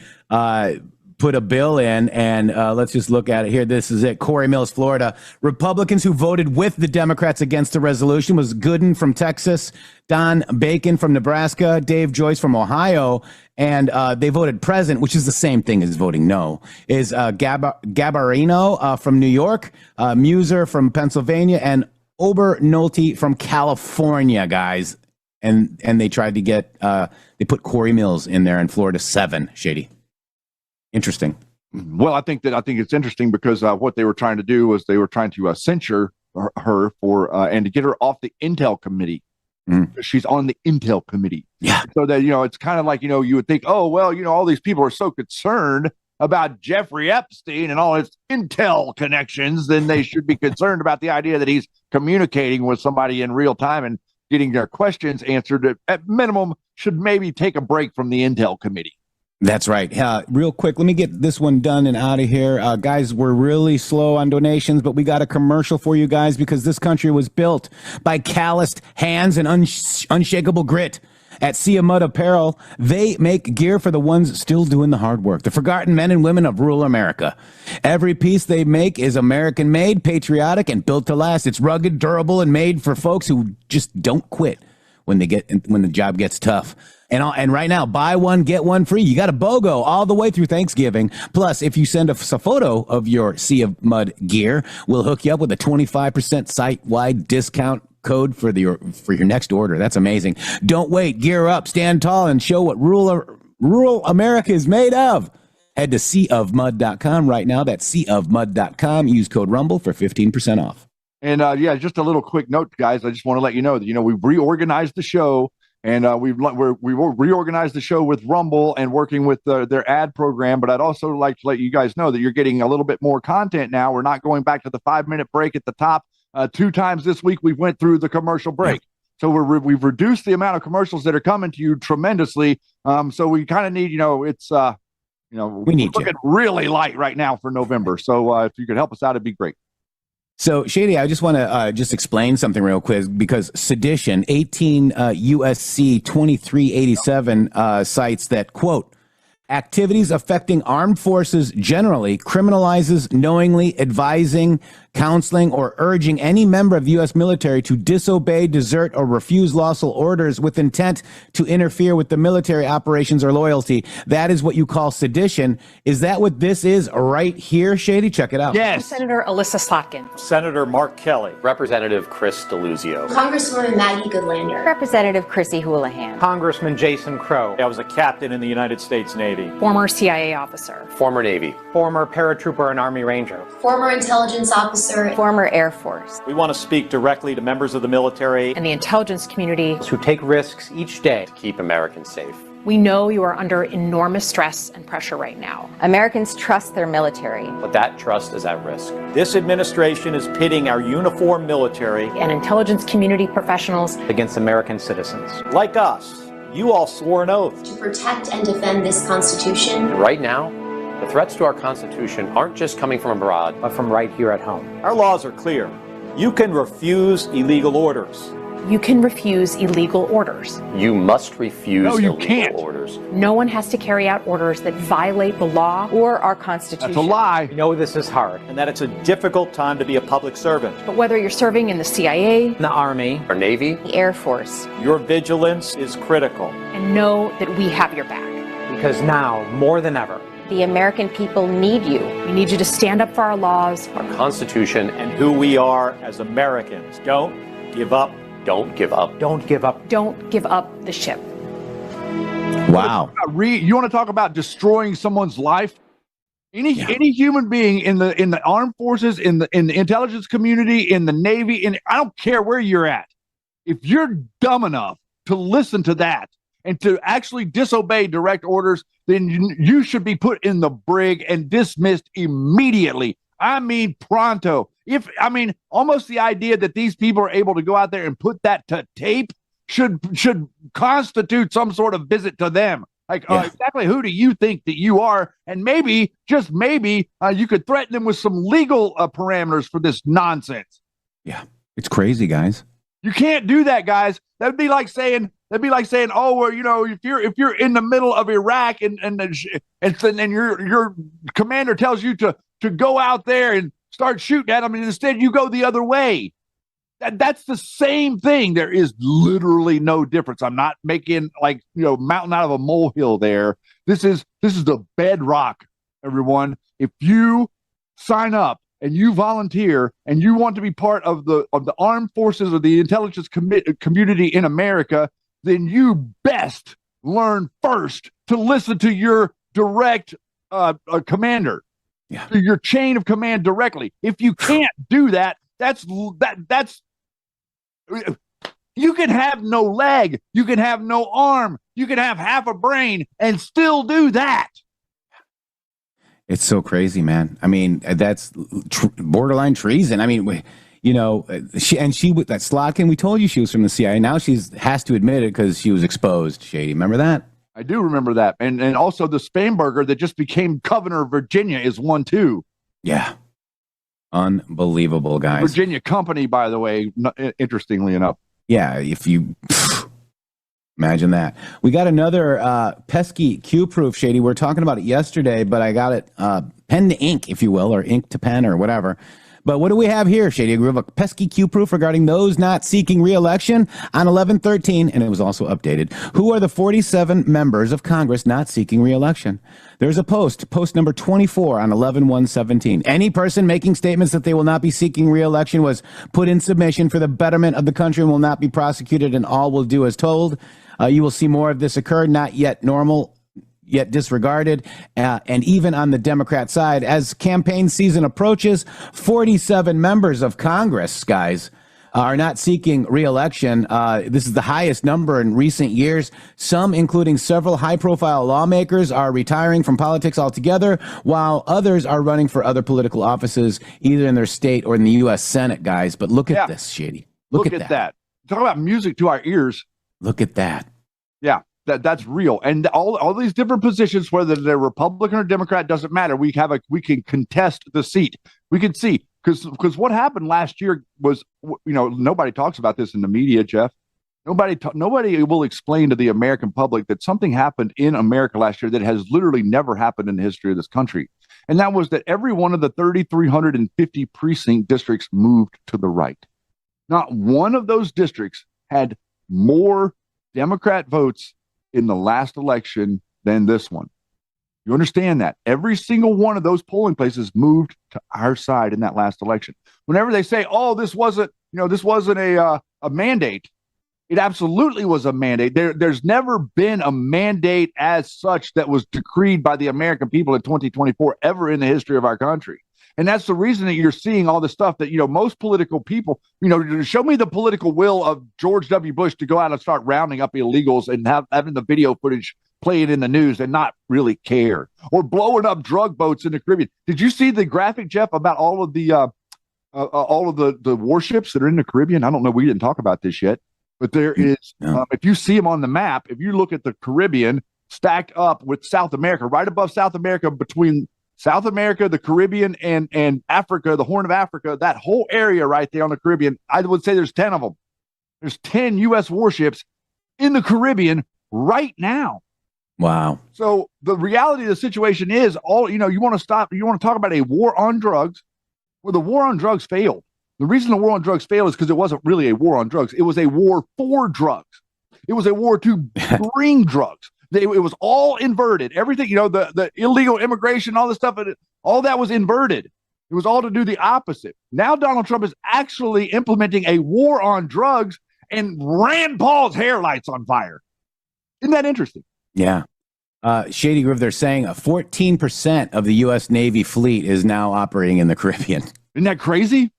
put a bill in, and let's just look at it here. This is it. Corey Mills, Florida. Republicans who voted with the Democrats against the resolution was Gooden from Texas, Don Bacon from Nebraska, Dave Joyce from Ohio, and they voted present, which is the same thing as voting no, is Gabarino from New York, Muser from Pennsylvania, and Obernolte from California, guys. And they tried to get, they put Corey Mills in there in Florida 7, Shady. Interesting. Well, I think it's interesting because what they were trying to do was they were trying to censure her for and to get her off the Intel committee. She's on the Intel committee. Yeah. So that, it's kind of like, you would think, oh, well, all these people are so concerned about Jeffrey Epstein and all his Intel connections, then they should be concerned about the idea that he's communicating with somebody in real time and getting their questions answered. At minimum, should maybe take a break from the Intel committee. That's right. Real quick, let me get this one done and out of here. Guys, we're really slow on donations, but we got a commercial for you guys because this country was built by calloused hands and unshakable grit. At Sia Mud Apparel, they make gear for the ones still doing the hard work, the forgotten men and women of rural America. Every piece they make is American-made, patriotic, and built to last. It's rugged, durable, and made for folks who just don't quit when the job gets tough. And right now, buy one, get one free. You got a BOGO all the way through Thanksgiving. Plus, if you send us a photo of your Sea of Mud gear, we'll hook you up with a 25% site-wide discount code for your next order. That's amazing. Don't wait. Gear up, stand tall, and show what rural rural America is made of. Head to seaofmud.com right now. That's seaofmud.com. Use code Rumble for 15% off. And just a little quick note, guys. I just want to let you know that we've reorganized the show, and we've reorganized the show with Rumble and working with their ad program. But I'd also like to let you guys know that you're getting a little bit more content now. We're not going back to the 5-minute break at the top. 2 times this week we went through the commercial break, so we've reduced the amount of commercials that are coming to you tremendously. So we kind of need, it's we need looking really light right now for November. So if you could help us out, it'd be great. So, Shady, I just want to just explain something real quick, because sedition, 18 USC 2387 cites that, quote, activities affecting armed forces generally criminalizes knowingly advising, counseling, or urging any member of the U.S. military to disobey, desert, or refuse lawful orders with intent to interfere with the military operations or loyalty. That is what you call sedition. Is that what this is right here, Shady? Check it out. Yes. Senator Alyssa Slotkin. Senator Mark Kelly. Representative Chris DeLuzio. Congresswoman Maggie Goodlander. Representative Chrissy Houlihan. Congressman Jason Crow. I was a captain in the United States Navy. Former CIA officer. Former Navy. Former paratrooper and Army Ranger. Former intelligence officer. Former Air Force. We want to speak directly to members of the military and the intelligence community who take risks each day to keep Americans safe. We know you are under enormous stress and pressure right now. Americans trust their military. But that trust is at risk. This administration is pitting our uniformed military and intelligence community professionals against American citizens. Like us, you all swore an oath to protect and defend this Constitution. And right now, the threats to our Constitution aren't just coming from abroad, but from right here at home. Our laws are clear. You can refuse illegal orders. You can refuse illegal orders. You must refuse illegal orders. No one has to carry out orders that violate the law or our Constitution. That's a lie. We know this is hard and that it's a difficult time to be a public servant. But whether you're serving in the CIA, the Army, or Navy, the Air Force, your vigilance is critical. And know that we have your back. Because now, more than ever, the American people need you. We need you to stand up for our laws, our Constitution, and who we are as Americans. Don't give up. Don't give up. Don't give up. Don't give up the ship. Wow. You want to talk about destroying someone's life? Any human being in the armed forces, in the intelligence community, in the Navy, I don't care where you're at. If you're dumb enough to listen to that and to actually disobey direct orders, then you should be put in the brig and dismissed immediately. I mean, pronto. Almost the idea that these people are able to go out there and put that to tape should constitute some sort of visit to them. Exactly who do you think that you are? And maybe, just maybe, you could threaten them with some legal parameters for this nonsense. Yeah, it's crazy, guys. You can't do that, guys. That'd be like saying, oh, well, if you're in the middle of Iraq and your commander tells you to go out there and start shooting at them, and instead you go the other way. That's the same thing. There is literally no difference. I'm not making mountain out of a molehill there. This is the bedrock, everyone. If you sign up and you volunteer and you want to be part of the armed forces or the intelligence community in America, then you best learn first to listen to your direct commander, to your chain of command directly. If you can't do that, that's you can have no leg, you can have no arm, you can have half a brain and still do that. It's so crazy, man. I mean, that's borderline treason. I mean, she that Slotkin, we told you she was from the CIA. Now has to admit it because she was exposed. Shady, remember that? I do remember that. And also the Spanberger that just became governor of Virginia is one too. Yeah. Unbelievable, guys. Virginia company, by the way, interestingly enough. Yeah, if you imagine that. We got another pesky Q-proof, Shady. We were talking about it yesterday, but I got it pen to ink, if you will, or ink to pen or whatever. But what do we have here, Shady? We have a pesky Q-proof regarding those not seeking re-election on 11/13, and it was also updated. Who are the 47 members of Congress not seeking re-election? There's a post number 24 on 11/1/17. Any person making statements that they will not be seeking re-election was put in submission for the betterment of the country and will not be prosecuted, and all will do as told. You will see more of this occur. Not yet normal. yet disregarded. And even on the Democrat side, as campaign season approaches, 47 members of Congress, guys, are not seeking re-election. This is the highest number in recent years. Some, including several high-profile lawmakers, are retiring from politics altogether, while others are running for other political offices, either in their state or in the U.S. Senate, guys. But look at this, Shady. Look at that. Talk about music to our ears. Look at that. Yeah, that's real. And all these different positions, whether they're Republican or Democrat, doesn't matter. We can contest the seat. We can see. Because what happened last year was, nobody talks about this in the media, Jeff. Nobody will explain to the American public that something happened in America last year that has literally never happened in the history of this country. And that was that every one of the 3,350 precinct districts moved to the right. Not one of those districts had more Democrat votes in the last election than this one. You understand that? Every single one of those polling places moved to our side in that last election. Whenever they say, "Oh, this wasn't a mandate," it absolutely was a mandate. There's never been a mandate as such that was decreed by the American people in 2024 ever in the history of our country. And that's the reason that you're seeing all the stuff that, most political people, show me the political will of George W. Bush to go out and start rounding up illegals and having the video footage play it in the news and not really care, or blowing up drug boats in the Caribbean. Did you see the graphic, Jeff, about all of the warships that are in the Caribbean? I don't know. We didn't talk about this yet, but there is, if you see them on the map, if you look at the Caribbean stacked up with South America, right above South America, between South America, the Caribbean, and Africa, the Horn of Africa, that whole area right there on the Caribbean, I would say there's 10 of them. There's 10 U.S. warships in the Caribbean right now. Wow. So the reality of the situation is, you want to talk about a war on drugs. Well, the war on drugs failed. The reason the war on drugs failed is because it wasn't really a war on drugs. It was a war for drugs. It was a war to bring drugs. It was all inverted. Everything, the illegal immigration, all this stuff, all that was inverted. It was all to do the opposite. Now Donald Trump is actually implementing a war on drugs, and Rand Paul's hair lights on fire. Isn't that interesting? Yeah. Shady Groove, they're saying 14% of the U.S. Navy fleet is now operating in the Caribbean. Isn't that crazy?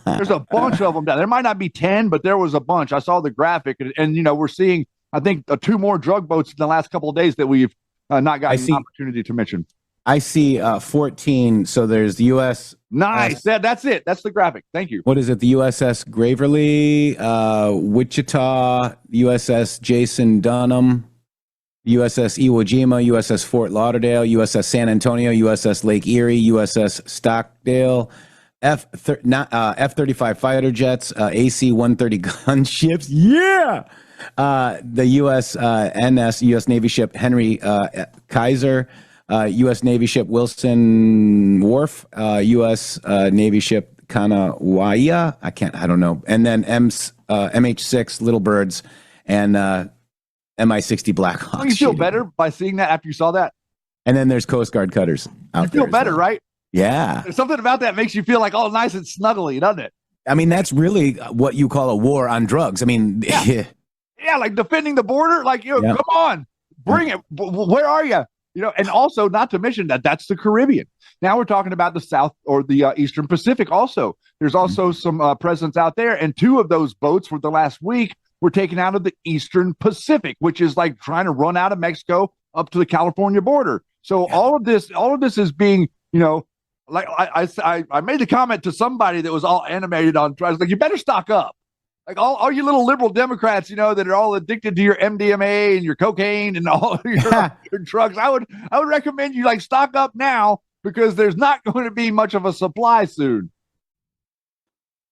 There's a bunch of them down there. Might not be 10, but there was a bunch. I saw the graphic, and we're seeing, I think, 2 more drug boats in the last couple of days that we've not gotten an opportunity to mention. I see 14. So there's the U.S. Nice. That's it. That's the graphic. Thank you. What is it? The USS Graverly, Wichita, USS Jason Dunham, USS Iwo Jima, USS Fort Lauderdale, USS San Antonio, USS Lake Erie, USS Stockdale, F-35 fighter jets, AC-130 gunships. Yeah. The U.S. Navy ship Henry Kaiser, U.S. Navy ship Wilson Wharf, U.S. Navy ship Kanawaya. I don't know. And then MH6 Little Birds and Mi-60 Blackhawks. You feel better by seeing that after you saw that? And then there's Coast Guard cutters out You feel there better, right? Yeah. There's something about that makes you feel like all nice and snuggly, doesn't it? I mean, that's really what you call a war on drugs. I mean, yeah, like defending the border. Like, come on, bring it. Where are you? And also not to mention that's the Caribbean. Now we're talking about the South or the Eastern Pacific also. There's also some presence out there. And 2 of those boats for the last week were taken out of the Eastern Pacific, which is like trying to run out of Mexico up to the California border. So all of this is being, like I made the comment to somebody that was all animated on drugs. Like, you better stock up. Like all you little liberal Democrats, that are all addicted to your MDMA and your cocaine and all your drugs. I would recommend you stock up now, because there's not going to be much of a supply soon.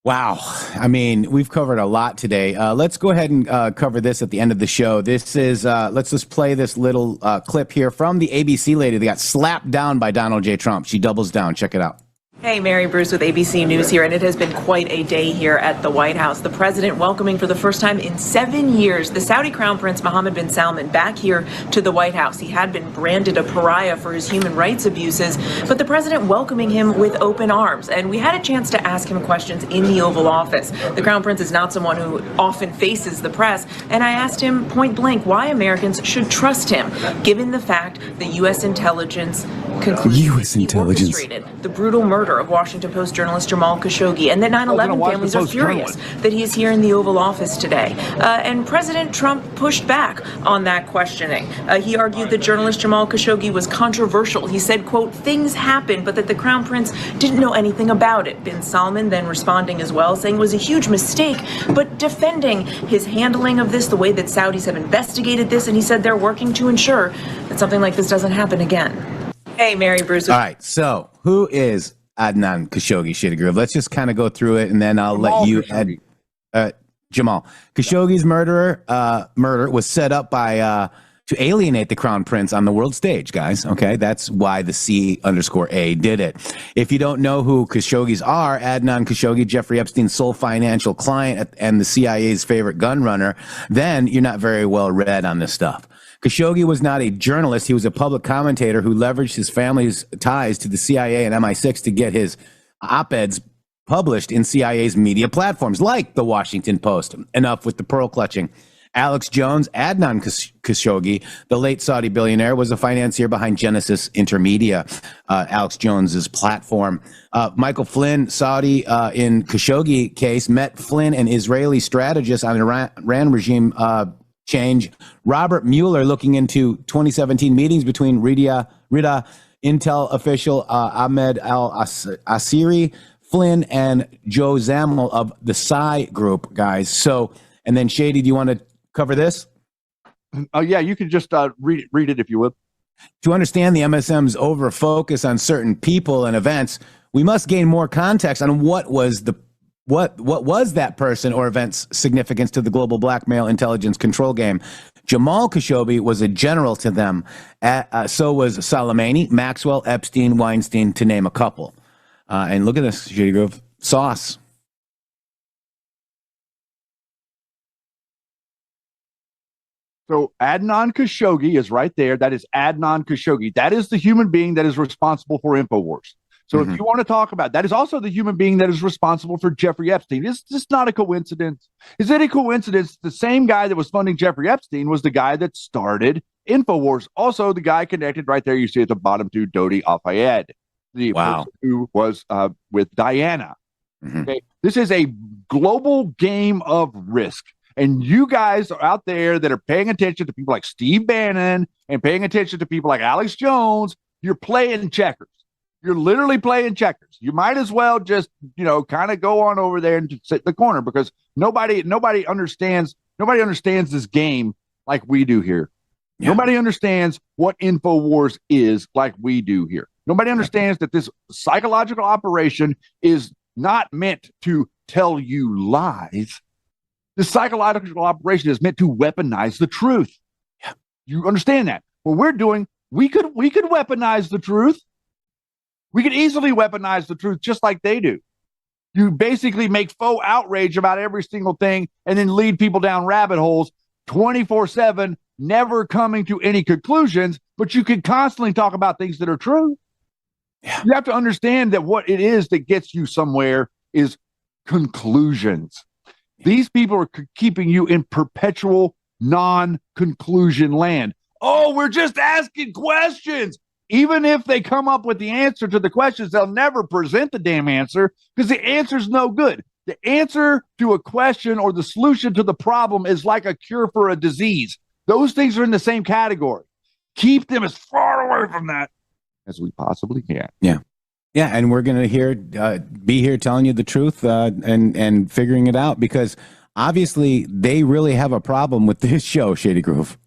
Wow. I mean, we've covered a lot today. Let's go ahead and cover this at the end of the show. This is, let's just play this little clip here from the ABC lady that got slapped down by Donald J. Trump. She doubles down. Check it out. Hey, Mary Bruce with ABC News here, and it has been quite a day here at the White House. The president welcoming for the first time in 7 years the Saudi Crown Prince Mohammed bin Salman back here to the White House. He had been branded a pariah for his human rights abuses, but the president welcoming him with open arms. And we had a chance to ask him questions in the Oval Office. The Crown Prince is not someone who often faces the press, and I asked him point blank why Americans should trust him, given the fact that U.S. intelligence concluded he orchestrated the brutal murder of Washington Post journalist Jamal Khashoggi, and that 9/11 families are furious that he is here in the Oval Office today. And President Trump pushed back on that questioning. He argued that journalist Jamal Khashoggi was controversial. He said, quote, things happened, but that the Crown Prince didn't know anything about it. Bin Salman then responding as well, saying it was a huge mistake, but defending his handling of this, the way that Saudis have investigated this, and he said they're working to ensure that something like this doesn't happen again. Hey, Mary Bruce. All right, so who is Adnan Khashoggi, Shady Groove? Let's just kind of go through it, and then I'll let you add Jamal. Khashoggi's murder was set up by to alienate the Crown Prince on the world stage, guys. Okay, that's why the C_A did it. If you don't know who Khashoggis are, Adnan Khashoggi, Jeffrey Epstein's sole financial client and the CIA's favorite gun runner, then you're not very well read on this stuff. Khashoggi was not a journalist. He was a public commentator who leveraged his family's ties to the CIA and MI6 to get his op-eds published in CIA's media platforms, like the Washington Post. Enough with the pearl clutching. Alex Jones, Adnan Khashoggi, the late Saudi billionaire, was a financier behind Genesis Intermedia, Alex Jones's platform. Michael Flynn, Saudi in Khashoggi case, met Flynn, an Israeli strategist on Iran regime change. Robert Mueller looking into 2017 meetings between Rida Intel official Ahmed al-Asiri, Flynn, and Joe Zamel of the Psy Group, guys. So, and then Shady, do you want to cover this? Yeah, you can just read it if you would. To understand the MSM's over focus on certain people and events, we must gain more context on what was that person or event's significance to the global blackmail intelligence control game. Jamal Khashoggi was a general to them. So was Soleimani, Maxwell, Epstein, Weinstein, to name a couple. And look at this, Shady Grove. Sauce. So Adnan Khashoggi is right there. That is Adnan Khashoggi. That is the human being that is responsible for InfoWars. So if you want to talk about that, is also the human being that is responsible for Jeffrey Epstein. Is this not a coincidence? Is it a coincidence the same guy that was funding Jeffrey Epstein was the guy that started InfoWars? Also, the guy connected right there, you see at the bottom, to Dodi Al-Fayed, the person who was with Diana. Okay, this is a global game of risk. And you guys are out there that are paying attention to people like Steve Bannon and paying attention to people like Alex Jones. You're playing checkers. You're literally playing checkers. You might as well just, kind of go on over there and just sit in the corner, because nobody understands this game like we do here. Yeah. Nobody understands what InfoWars is like we do here. Nobody understands that this psychological operation is not meant to tell you lies. The psychological operation is meant to weaponize the truth. Yeah. You understand that? What we're doing, we could weaponize the truth. We could easily weaponize the truth just like they do. You basically make faux outrage about every single thing and then lead people down rabbit holes 24/7, never coming to any conclusions, but you can constantly talk about things that are true. Yeah. You have to understand that what it is that gets you somewhere is conclusions. These people are keeping you in perpetual non-conclusion land. Oh, we're just asking questions. Even if they come up with the answer to the questions, they'll never present the damn answer because the answer's no good. The answer to a question or the solution to the problem is like a cure for a disease. Those things are in the same category. Keep them as far away from that as we possibly can. Yeah. Yeah, and we're going to be here telling you the truth and figuring it out, because obviously they really have a problem with this show, Shady Groove.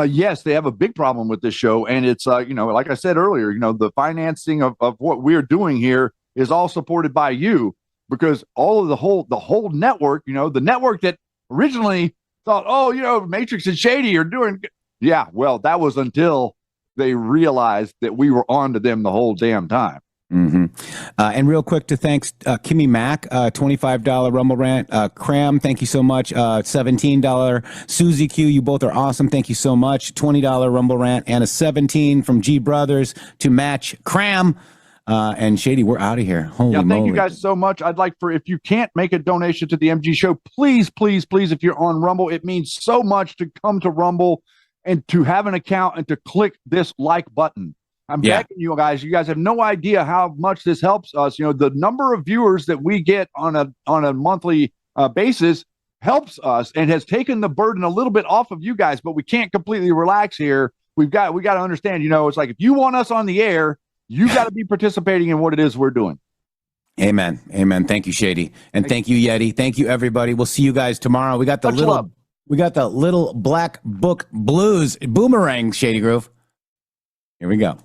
Yes, they have a big problem with this show, and it's like I said earlier, the financing of what we're doing here is all supported by you, because all of the whole network, the network that originally thought, Matrix and Shady are doing, yeah, well, that was until they realized that we were on to them the whole damn time. And real quick to thanks Kimmy Mack, $25 Rumble Rant. Cram, thank you so much. $17. Susie Q, you both are awesome. Thank you so much. $20 Rumble Rant and a 17 from G Brothers to match Cram. And Shady, we're out of here. Holy moly. Thank you guys so much. I'd like for, if you can't make a donation to the MG show, please, please, please, if you're on Rumble, it means so much to come to Rumble and to have an account and to click this like button. I'm begging you guys. You guys have no idea how much this helps us. You know, the number of viewers that we get on a monthly basis helps us and has taken the burden a little bit off of you guys. But we can't completely relax here. We got to understand. You know, it's like if you want us on the air, you got to be participating in what it is we're doing. Amen. Amen. Thank you, Shady, and thank you, Yeti. Thank you, everybody. We'll see you guys tomorrow. We got the little black book blues boomerang, Shady Groove. Here we go.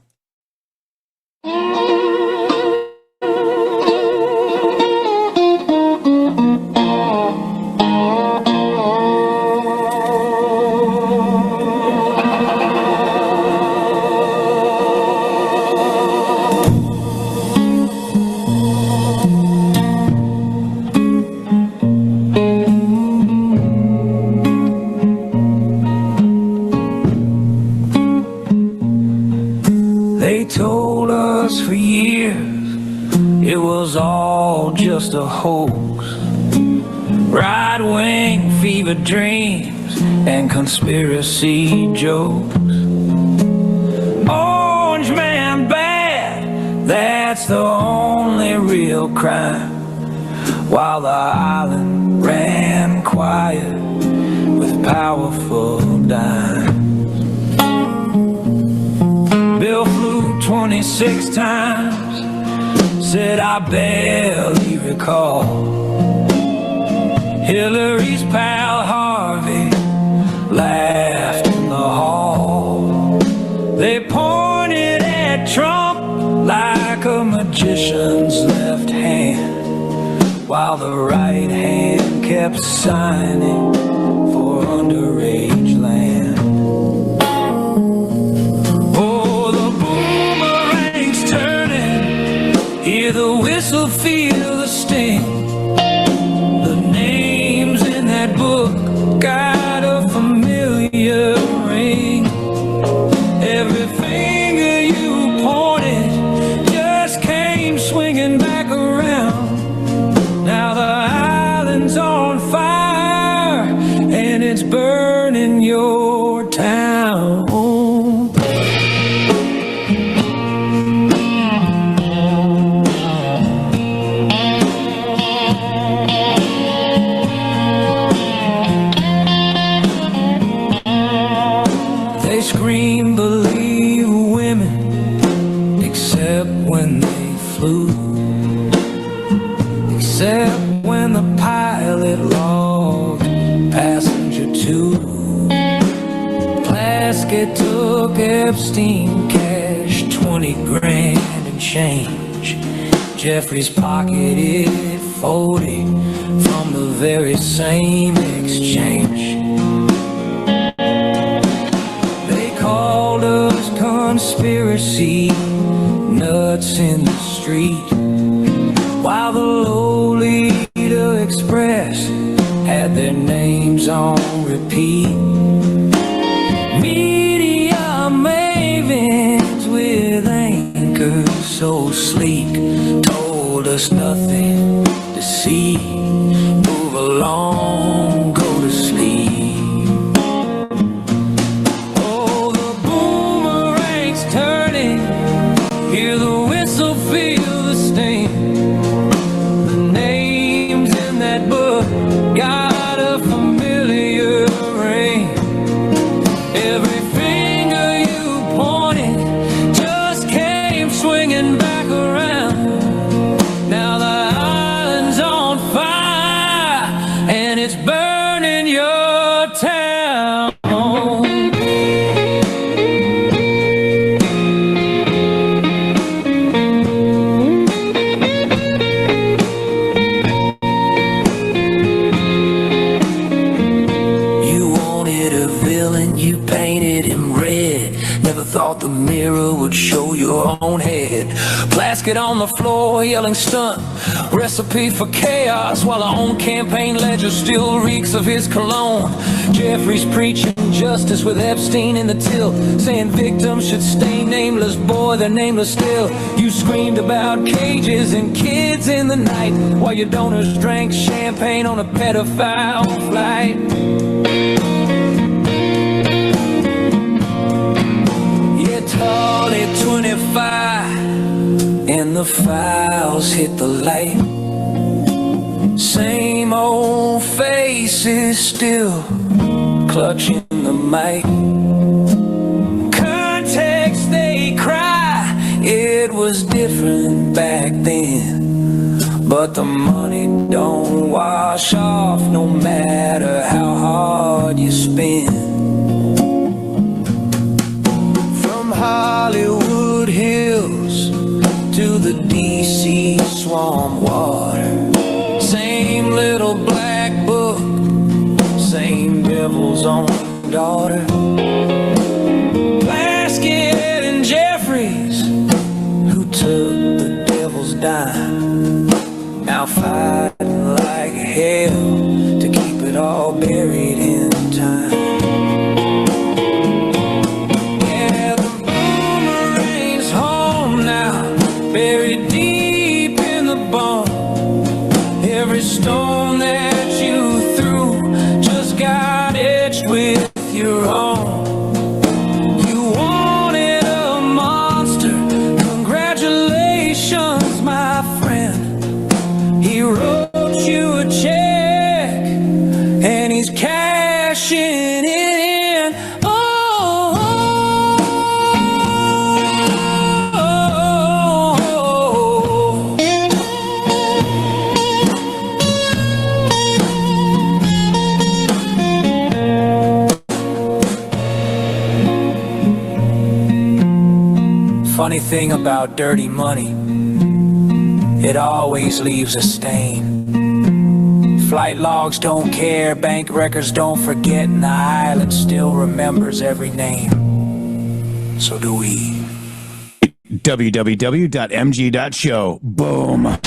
Told us for years it was all just a hoax. Right-wing fever dreams and conspiracy jokes. Orange man bad, that's the only real crime. While the island ran quiet with powerful dimes. Bill flew 26 times, said I barely recall. Hillary's pal Harvey laughed in the hall. They pointed at Trump like a magician's left hand, while the right hand kept signing for underage land. Hear the whistle, feel the sting. The names in that book got a familiar ring. Every finger you pointed just came swinging back around. Now the island's on fire and it's burning your town. Scream, believe women, except when they flew, except when the pilot logged passenger 2. Plaskett took Epstein cash, 20 grand and change. Jeffries pocketed 40 from the very same exchange. Called us conspiracy nuts in the street, while the Lolita Express had their names on repeat. Media mavens with anchors so sleek told us nothing to see. Move along, go to sleep. Hear the whistle, feel the sting. The names in that book got a familiar ring. Every finger you pointed just came swinging back around. Now the island's on fire and it's burning your town. Thought the mirror would show your own head. Plaskett on the floor yelling stunt, recipe for chaos, while our own campaign ledger still reeks of his cologne. Jeffries preaching justice with Epstein in the till, saying victims should stay nameless. Boy, they're nameless still. You screamed about cages and kids in the night, while your donors drank champagne on a pedophile flight. Yeah, tall at 25, and the files hit the light. Same old faces still clutching the mic. Context, they cry, it was different back then, but the money don't wash off no matter how hard you spin. From Hollywood Hills to the DC swamp water, same little black book, same devil's own daughter. Plaskett and Jeffries, who took the devil's dime, now fighting like hell to keep it all buried in time. Yeah, the boomerang's home now, buried deep in the bone. Every stone that you threw just got etched with your own. You wanted a monster, congratulations, my friend. He wrote you a check, and he's cashing it in. Funny thing about dirty money, it always leaves a stain. Flight logs don't care, bank records don't forget, and the island still remembers every name. So do we. www.mg.show. Boom.